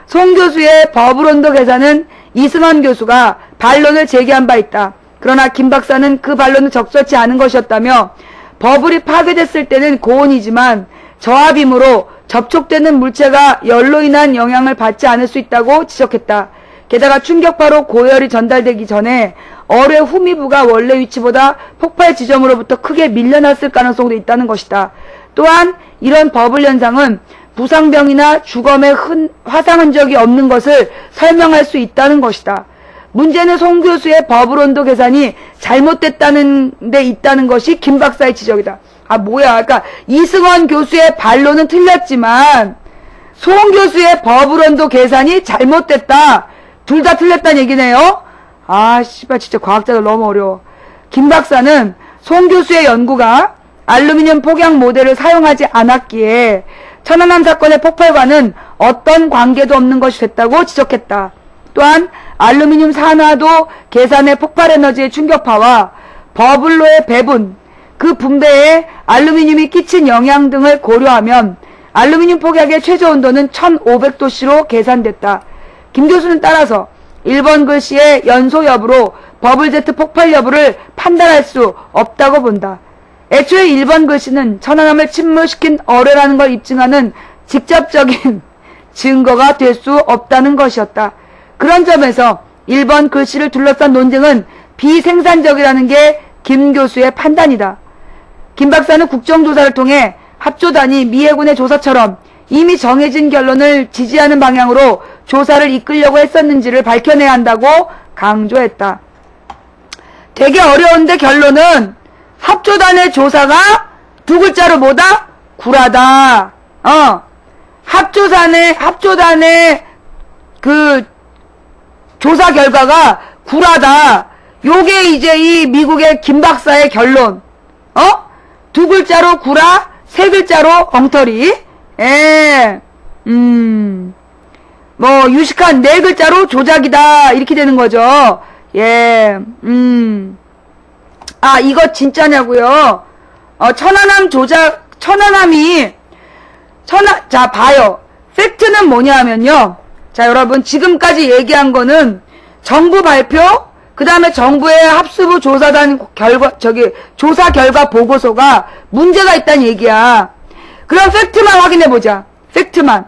송 교수의 버블 온도 계산은 이승원 교수가 반론을 제기한 바 있다. 그러나 김 박사는 그 반론은 적절치 않은 것이었다며 버블이 파괴됐을 때는 고온이지만 저압임으로 접촉되는 물체가 열로 인한 영향을 받지 않을 수 있다고 지적했다. 게다가 충격파로 고열이 전달되기 전에 어뢰 후미부가 원래 위치보다 폭발 지점으로부터 크게 밀려났을 가능성도 있다는 것이다. 또한 이런 버블 현상은 부상병이나 주검의 화상 흔적이 없는 것을 설명할 수 있다는 것이다. 문제는 송 교수의 버블 온도 계산이 잘못됐다는 데 있다는 것이 김 박사의 지적이다. 그러니까 이승원 교수의 반론은 틀렸지만 송 교수의 버블 온도 계산이 잘못됐다. 둘 다 틀렸다는 얘기네요. 씨발 진짜 과학자들 너무 어려워. 김 박사는 송 교수의 연구가 알루미늄 폭약 모델을 사용하지 않았기에 천안함 사건의 폭발과는 어떤 관계도 없는 것이 됐다고 지적했다. 또한 알루미늄 산화도 계산의 폭발 에너지의 충격파와 버블로의 배분, 그 분배에 알루미늄이 끼친 영향 등을 고려하면 알루미늄 폭약의 최저 온도는 1500도씨로 계산됐다. 김 교수는 따라서 1번 글씨의 연소 여부로 버블제트 폭발 여부를 판단할 수 없다고 본다. 애초에 1번 글씨는 천안함을 침몰시킨 어뢰라는 걸 입증하는 직접적인 증거가 될 수 없다는 것이었다. 그런 점에서 1번 글씨를 둘러싼 논쟁은 비생산적이라는 게 김 교수의 판단이다. 김 박사는 국정조사를 통해 합조단이 미 해군의 조사처럼 이미 정해진 결론을 지지하는 방향으로 조사를 이끌려고 했었는지를 밝혀내야 한다고 강조했다. 되게 어려운데 결론은 합조단의 조사가 두 글자로 뭐다? 구라다. 합조단의 그 조사 결과가 구라다. 요게 이제 이 미국의 김 박사의 결론. 두 글자로 구라, 세 글자로 엉터리. 뭐 유식한 네 글자로 조작이다. 이렇게 되는 거죠. 예. 아, 이거 진짜냐고요? 천안함 조작, 자, 봐요. 팩트는 뭐냐면요. 자, 여러분, 지금까지 얘기한 거는 정부 발표, 그 다음에 정부의 합수부 조사단 조사 결과 보고서가 문제가 있다는 얘기야. 그럼 팩트만 확인해보자. 팩트만.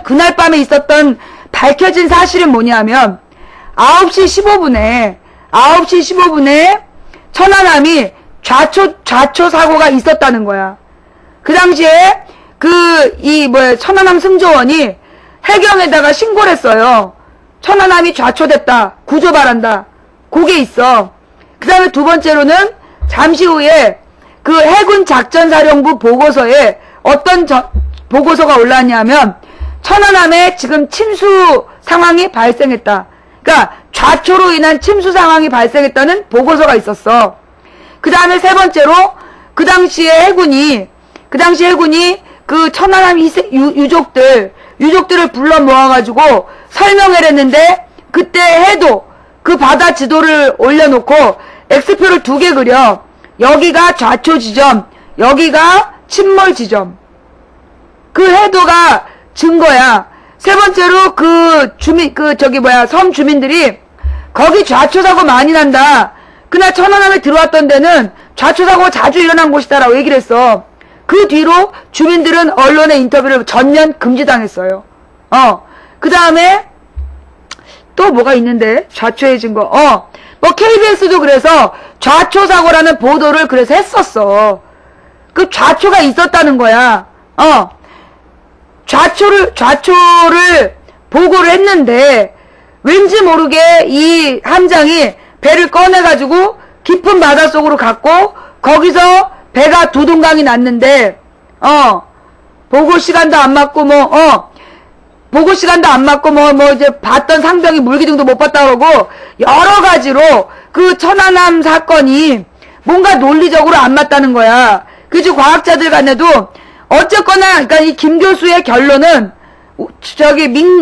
그날 밤에 있었던 밝혀진 사실은 뭐냐면, 9시 15분에 천안함이 좌초 사고가 있었다는 거야. 그 당시에 천안함 승조원이 해경에다가 신고를 했어요. 천안함이 좌초됐다. 구조 바란다. 그게 있어. 그 다음에 두 번째로는 잠시 후에 그 해군 작전사령부 보고서에 어떤 보고서가 올라왔냐면 천안함에 지금 침수 상황이 발생했다. 그러니까 좌초로 인한 침수 상황이 발생했다는 보고서가 있었어. 그 다음에 세 번째로 그 당시에 해군이 그 천안함 유족들을 불러 모아가지고 설명을 했는데 그때 해도 그 바다 지도를 올려놓고 X표를 2개 그려. 여기가 좌초 지점, 여기가 침몰 지점. 그 해도가 증거야. 세 번째로 섬 주민들이 거기 좌초 사고 많이 난다. 그날 천안함에 들어왔던 데는 좌초 사고가 자주 일어난 곳이다라고 얘기를 했어. 그 뒤로 주민들은 언론의 인터뷰를 전면 금지당했어요. 그 다음에 또 뭐가 있는데 좌초의 증거. 뭐 KBS도 그래서 좌초 사고라는 보도를 그래서 했었어. 그 좌초가 있었다는 거야. 좌초를 보고를 했는데 왠지 모르게 이 함장이 배를 꺼내가지고 깊은 바닷속으로 갔고 거기서 배가 두둥강이 났는데 보고 시간도 안 맞고 이제 봤던 상병이 물기둥도 못 봤다 그러고 여러 가지로 그 천안함 사건이 뭔가 논리적으로 안 맞다는 거야. 그래서 과학자들 간에도 어쨌거나 그러니까 이 김 교수의 결론은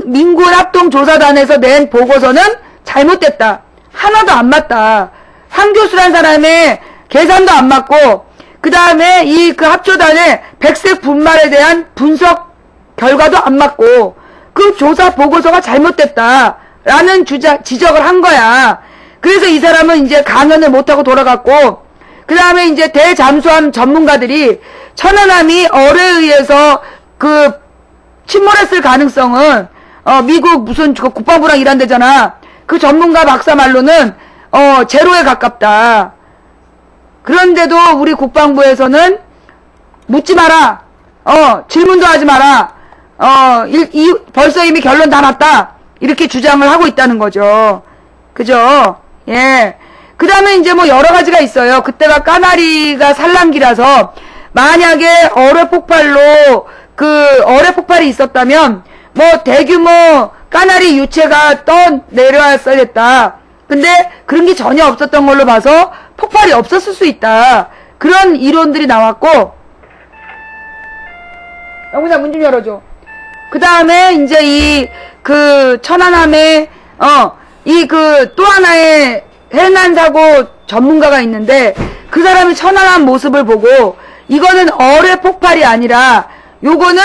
민군 합동조사단에서 낸 보고서는 잘못됐다. 하나도 안 맞다. 한 교수란 사람의 계산도 안 맞고 그 다음에 그 합조단의 백색 분말에 대한 분석 결과도 안 맞고 그 조사 보고서가 잘못됐다라는 지적을 한 거야. 그래서 이 사람은 이제 강연을 못하고 돌아갔고 그 다음에 이제 대잠수함 전문가들이 천안함이 어뢰에 의해서 침몰했을 가능성은 미국 무슨 국방부랑 일한 데잖아. 그 전문가 박사 말로는 제로에 가깝다. 그런데도 우리 국방부에서는 묻지 마라. 질문도 하지 마라. 벌써 이미 결론 다 났다. 이렇게 주장을 하고 있다는 거죠. 그죠? 예. 그 다음에 이제 뭐 여러 가지가 있어요. 그때가 까나리가 산란기라서 만약에 어뢰 폭발이 있었다면 뭐 대규모 까나리 유체가 내려왔어야 됐다. 근데 그런 게 전혀 없었던 걸로 봐서 폭발이 없었을 수 있다. 그런 이론들이 나왔고 영무사 문 좀 열어줘. 그 다음에 이제 천안함에 또 하나의 해난사고 전문가가 있는데 그 사람이 천안함 모습을 보고 이거는 어뢰 폭발이 아니라 요거는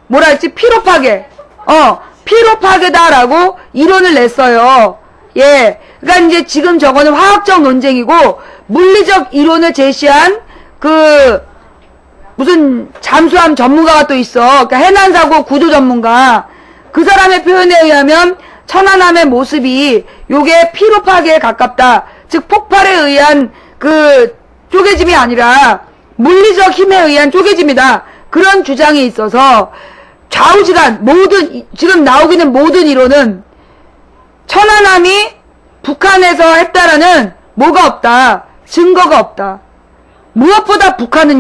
뭐라 했지? 피로 파괴다라고 이론을 냈어요. 예. 그러니까 이제 지금 저거는 화학적 논쟁이고 물리적 이론을 제시한 무슨 잠수함 전문가가 또 있어. 그러니까 해난사고 구조 전문가. 그 사람의 표현에 의하면 천안함의 모습이 요게 피로 파괴에 가깝다. 즉 폭발에 의한 쪼개짐이 아니라 물리적 힘에 의한 쪼개짐이다. 그런 주장이 있어서 좌우지간 지금 나오고 있는 모든 이론은 천안함이 북한에서 했다라는 뭐가 없다. 증거가 없다. 무엇보다 북한은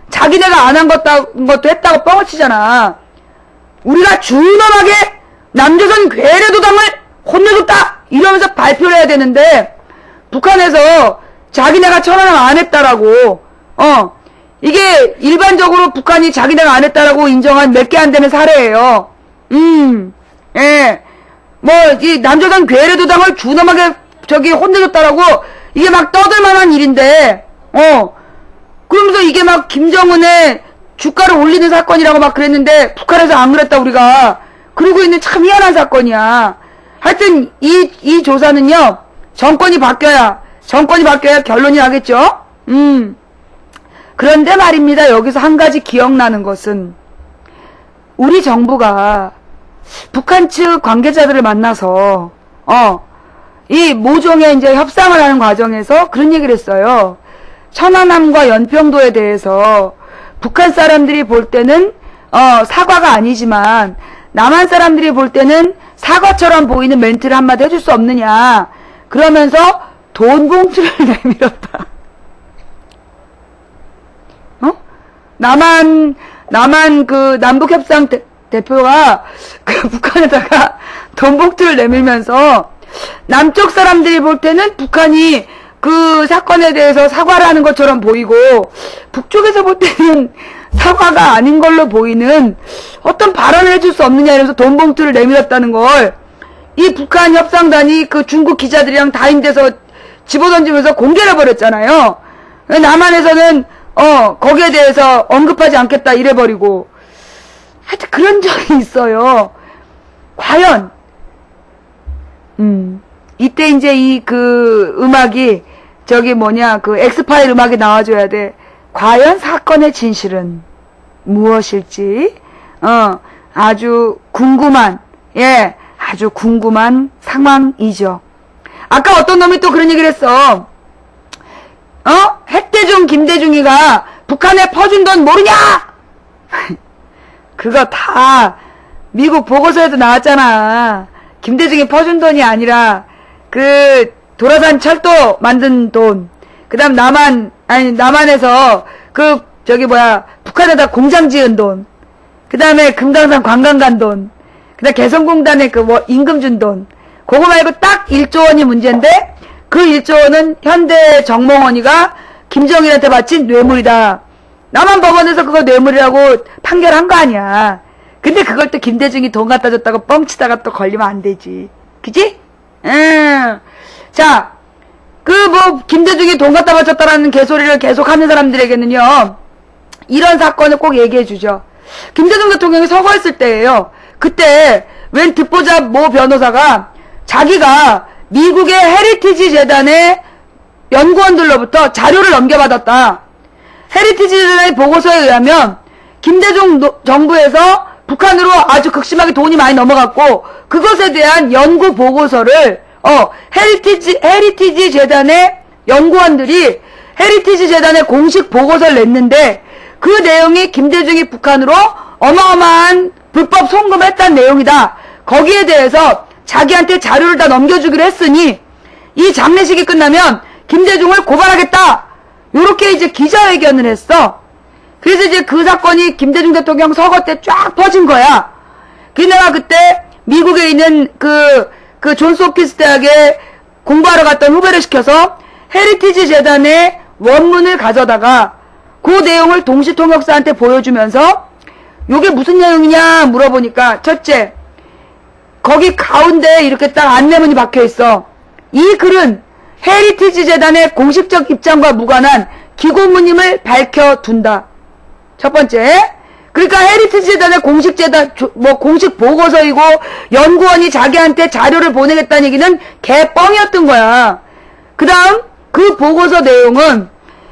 자기네가 안 한 것도 했다고 뻥을 치잖아. 우리가 준엄하게 남조선 괴뢰도당을 혼내줬다! 이러면서 발표를 해야 되는데, 북한에서 자기네가 천안함 안 했다라고, 이게 일반적으로 북한이 자기네가 안 했다라고 인정한 몇 개 안 되는 사례예요. 예. 뭐, 이 남조선 괴뢰도당을 준엄하게 혼내줬다라고, 이게 막 떠들만한 일인데, 그러면서 이게 막 김정은의 주가를 올리는 사건이라고 막 그랬는데, 북한에서 안 그랬다, 우리가. 그러고 있는 참 희한한 사건이야. 하여튼, 이 조사는요, 정권이 바뀌어야 결론이 나겠죠? 그런데 말입니다. 여기서 한 가지 기억나는 것은, 우리 정부가 북한 측 관계자들을 만나서, 이 모종의 이제 협상을 하는 과정에서 그런 얘기를 했어요. 천안함과 연평도에 대해서 북한 사람들이 볼 때는, 사과가 아니지만, 남한 사람들이 볼 때는 사과처럼 보이는 멘트를 한마디 해줄 수 없느냐. 그러면서 돈 봉투를 내밀었다. 남한 그 남북협상 대표가 그 북한에다가 돈 봉투를 내밀면서 남쪽 사람들이 볼 때는 북한이 그 사건에 대해서 사과를 하는 것처럼 보이고 북쪽에서 볼 때는 사과가 아닌 걸로 보이는 어떤 발언을 해줄 수 없느냐 이러면서 돈 봉투를 내밀었다는 걸 이 북한 협상단이 그 중국 기자들이랑 다인돼서 집어던지면서 공개를 해버렸잖아요. 남한에서는 거기에 대해서 언급하지 않겠다 이래버리고 하여튼 그런 적이 있어요. 과연 이때 이제 이 그 음악이 그 엑스파일 음악이 나와줘야 돼. 과연 사건의 진실은 무엇일지 아주 궁금한 아주 궁금한 상황이죠. 아까 어떤 놈이 또 그런 얘기를 했어. 핵대중 김대중이가 북한에 퍼준 돈 모르냐? 그거 다 미국 보고서에도 나왔잖아. 김대중이 퍼준 돈이 아니라 그 도라산 철도 만든 돈. 그다음 남한에서 북한에다 공장 지은 돈. 그다음에 금강산 관광 간 돈. 그다음 개성공단에 임금 준 돈. 그거 말고 딱 1조 원이 문제인데 그 1조 원은 현대 정몽원이가 김정일한테 바친 뇌물이다. 남한법원에서 그거 뇌물이라고 판결한 거 아니야. 근데 그걸 또 김대중이 돈 갖다 줬다고 뻥치다가 또 걸리면 안 되지. 그지? 자, 김대중이 돈 갖다 바쳤다라는 개소리를 계속 하는 사람들에게는요, 이런 사건을 꼭 얘기해 주죠. 김대중 대통령이 서거했을 때예요. 그때 웬 듣보잡 모 변호사가 자기가 미국의 헤리티지 재단의 연구원들로부터 자료를 넘겨받았다. 헤리티지 재단의 보고서에 의하면 김대중 정부에서 북한으로 아주 극심하게 돈이 많이 넘어갔고 그것에 대한 연구 보고서를 헤리티지 재단의 연구원들이 헤리티지 재단의 공식 보고서를 냈는데 그 내용이 김대중이 북한으로 어마어마한 불법 송금했다는 내용이다. 거기에 대해서 자기한테 자료를 다 넘겨주기로 했으니 이 장례식이 끝나면 김대중을 고발하겠다. 요렇게 이제 기자회견을 했어. 그래서 이제 그 사건이 김대중 대통령 서거 때 쫙 퍼진 거야. 내가 그때 미국에 있는 그 존스 홉킨스 대학에 공부하러 갔던 후배를 시켜서 헤리티지 재단의 원문을 가져다가 그 내용을 동시통역사한테 보여주면서 요게 무슨 내용이냐 물어보니까 첫째, 거기 가운데 이렇게 딱 안내문이 박혀있어. 이 글은 헤리티지 재단의 공식적 입장과 무관한 기고문임을 밝혀둔다. 첫 번째, 그러니까 헤리티지 재단의 공식 보고서이고 연구원이 자기한테 자료를 보내겠다는 얘기는 개뻥이었던 거야. 그 다음 그 보고서 내용은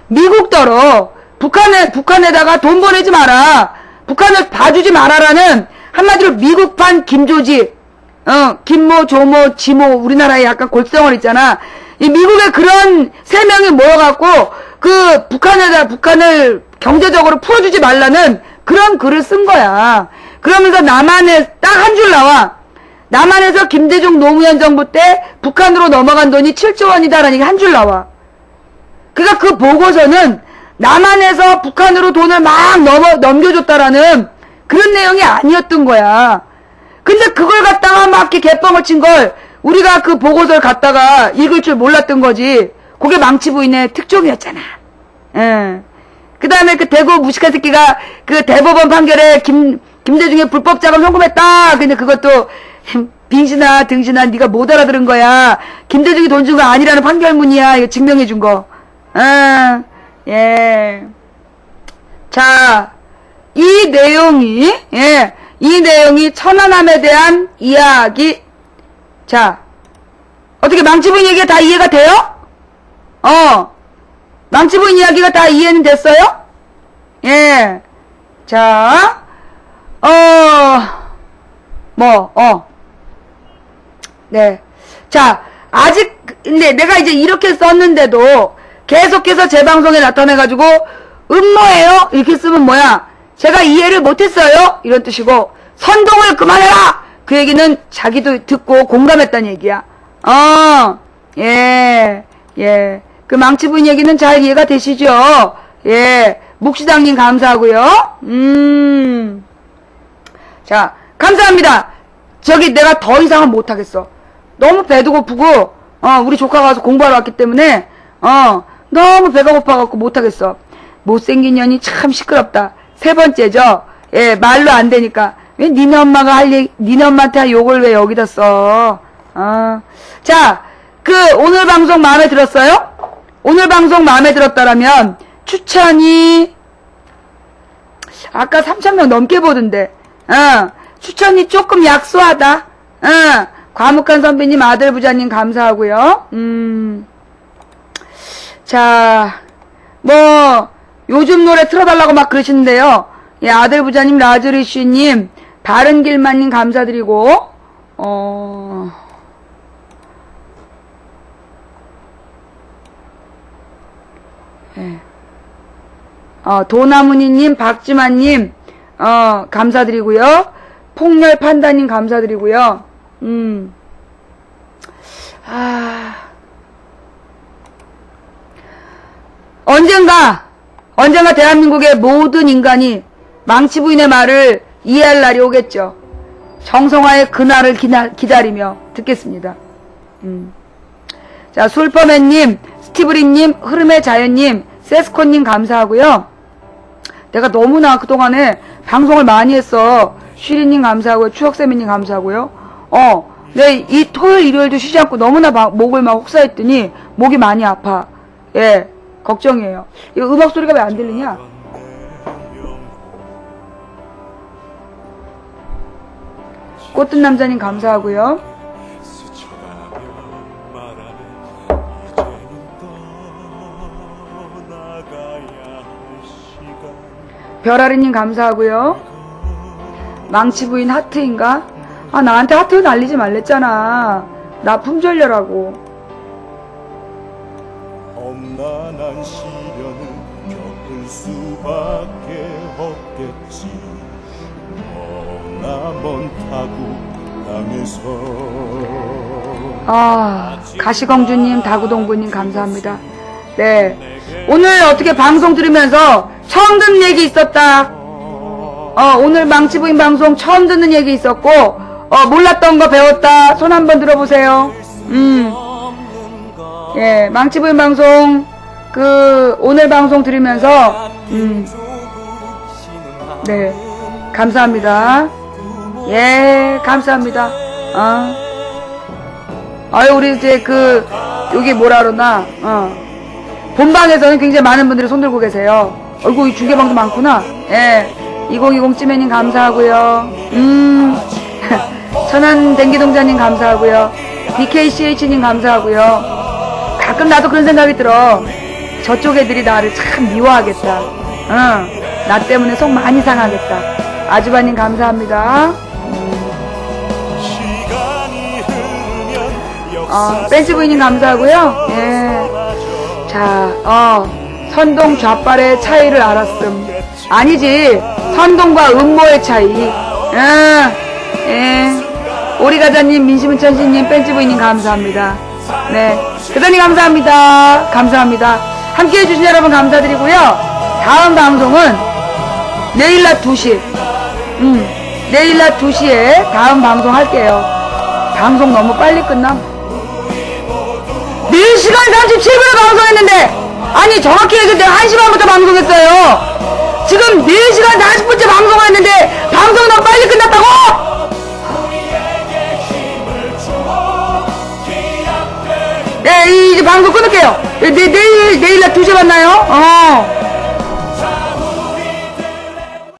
미국더러 북한에다가 돈 보내지 마라, 북한을 봐주지 마라라는 한마디로 미국판 김조지, 김모, 조모, 지모, 우리나라에 약간 골성을 있잖아. 이 미국의 그런 세 명이 모여갖고 그 북한을 경제적으로 풀어주지 말라는 그런 글을 쓴 거야. 그러면서 남한에 딱 한 줄 나와. 남한에서 김대중 노무현 정부 때 북한으로 넘어간 돈이 7조 원이다라는 얘기 한 줄 나와. 그러니까 그 보고서는 남한에서 북한으로 돈을 막 넘겨줬다라는 그런 내용이 아니었던 거야. 근데 그걸 갖다가 막 이렇게 개뻥을 친 걸 우리가 그 보고서를 갖다가 읽을 줄 몰랐던 거지. 그게 망치 부인의 특종이었잖아. 그 다음에 그 대구 무식한 새끼가 그 대법원 판결에 김대중의 불법 자금 송금했다. 근데 그것도 빙신아 등신아 네가 못 알아들은 거야. 김대중이 돈 준 거 아니라는 판결문이야. 이거 증명해 준 거. 예. 자, 이 내용이 천안함에 대한 이야기. 자, 어떻게 망치부인 얘기가 다 이해가 돼요? 망치부인 이야기가 다 이해는 됐어요? 예. 자, 네. 자, 아직, 근데 내가 이제 이렇게 썼는데도 계속해서 제 방송에 나타내가지고, 음모예요? 이렇게 쓰면 뭐야? 제가 이해를 못했어요? 이런 뜻이고, 선동을 그만해라! 그 얘기는 자기도 듣고 공감했다는 얘기야. 예. 그 망치부인 얘기는 잘 이해가 되시죠? 예. 묵시장님 감사하고요. 자, 감사합니다. 저기 내가 더 이상은 못하겠어. 너무 배도 고프고, 우리 조카가 와서 공부하러 왔기 때문에, 너무 배가 고파갖고 못하겠어. 못생긴 년이 참 시끄럽다. 세 번째죠. 예, 말로 안 되니까. 왜 니네 엄마가 니네 엄마한테 할 욕을 왜 여기다 써? 자, 오늘 방송 마음에 들었어요? 오늘 방송 마음에 들었다라면, 추천이, 아까 3,000명 넘게 보던데, 추천이 조금 약소하다. 과묵한 선배님, 아들 부자님 감사하고요. 자, 요즘 노래 틀어달라고 막 그러시는데요. 예, 아들 부자님, 라즈리쉬님, 바른길만님 감사드리고, 예. 도나무니님, 박지만님, 감사드리고요. 폭렬 판다님 감사드리고요. 언젠가 대한민국의 모든 인간이 망치부인의 말을 이해할 날이 오겠죠. 정성화의 그날을 기다리며 듣겠습니다. 자, 술퍼맨님, 스티브림님, 흐름의 자연님, 세스코님 감사하고요. 내가 너무나 그동안에 방송을 많이 했어. 쉬리님 감사하고요. 추억세미님 감사하고요. 네, 이 토요일, 일요일도 쉬지 않고 너무나 목을 막 혹사했더니 목이 많이 아파. 예, 걱정이에요. 이거 음악 소리가 왜 안 들리냐? 꽃든 남자님 감사하고요. 별아리님 감사하고요. 망치부인 하트인가? 나한테 하트 날리지 말랬잖아. 나 품절려라고. 험난한 시련을 겪을 수밖에 없겠지. 머나먼 타국 땅에서. 가시공주님, 다구동부님 감사합니다. 네, 오늘 어떻게 방송 들으면서 처음 듣는 얘기 있었다. 오늘 망치부인 방송 처음 듣는 얘기 있었고, 몰랐던 거 배웠다. 손 한번 들어보세요. 예, 망치부인 방송, 오늘 방송 들으면서, 네, 감사합니다. 예, 감사합니다. 우리 이제 여기 뭐라 그러나, 본방에서는 굉장히 많은 분들이 손들고 계세요. 어이구, 이 중계방도 많구나. 예. 2020 찌매님 감사하고요. 천안 댕기동자님 감사하고요. BKCH님 감사하고요. 가끔 나도 그런 생각이 들어. 저쪽 애들이 나를 참 미워하겠다. 나 때문에 속 많이 상하겠다. 아주바님 감사합니다. 벤치부인님 감사하고요. 예. 자, 선동 좌빨의 차이를 알았음. 아니지, 선동과 음모의 차이. 예. 오리가자님, 민심은천신님, 벤치부인님 감사합니다. 네, 대단히 감사합니다. 감사합니다. 함께해 주신 여러분 감사드리고요. 다음 방송은 내일 낮 2시 내일 낮 2시에 다음 방송 할게요. 방송 너무 빨리 끝남. 4시간 37분을 방송했는데, 아니, 정확히 얘기해서 내가 1시 반부터 방송했어요. 지금 4시간 40분째 방송했는데, 방송 너무 빨리 끝났다고? 네, 이제 방송 끊을게요. 내일 낮 2시에 만나요.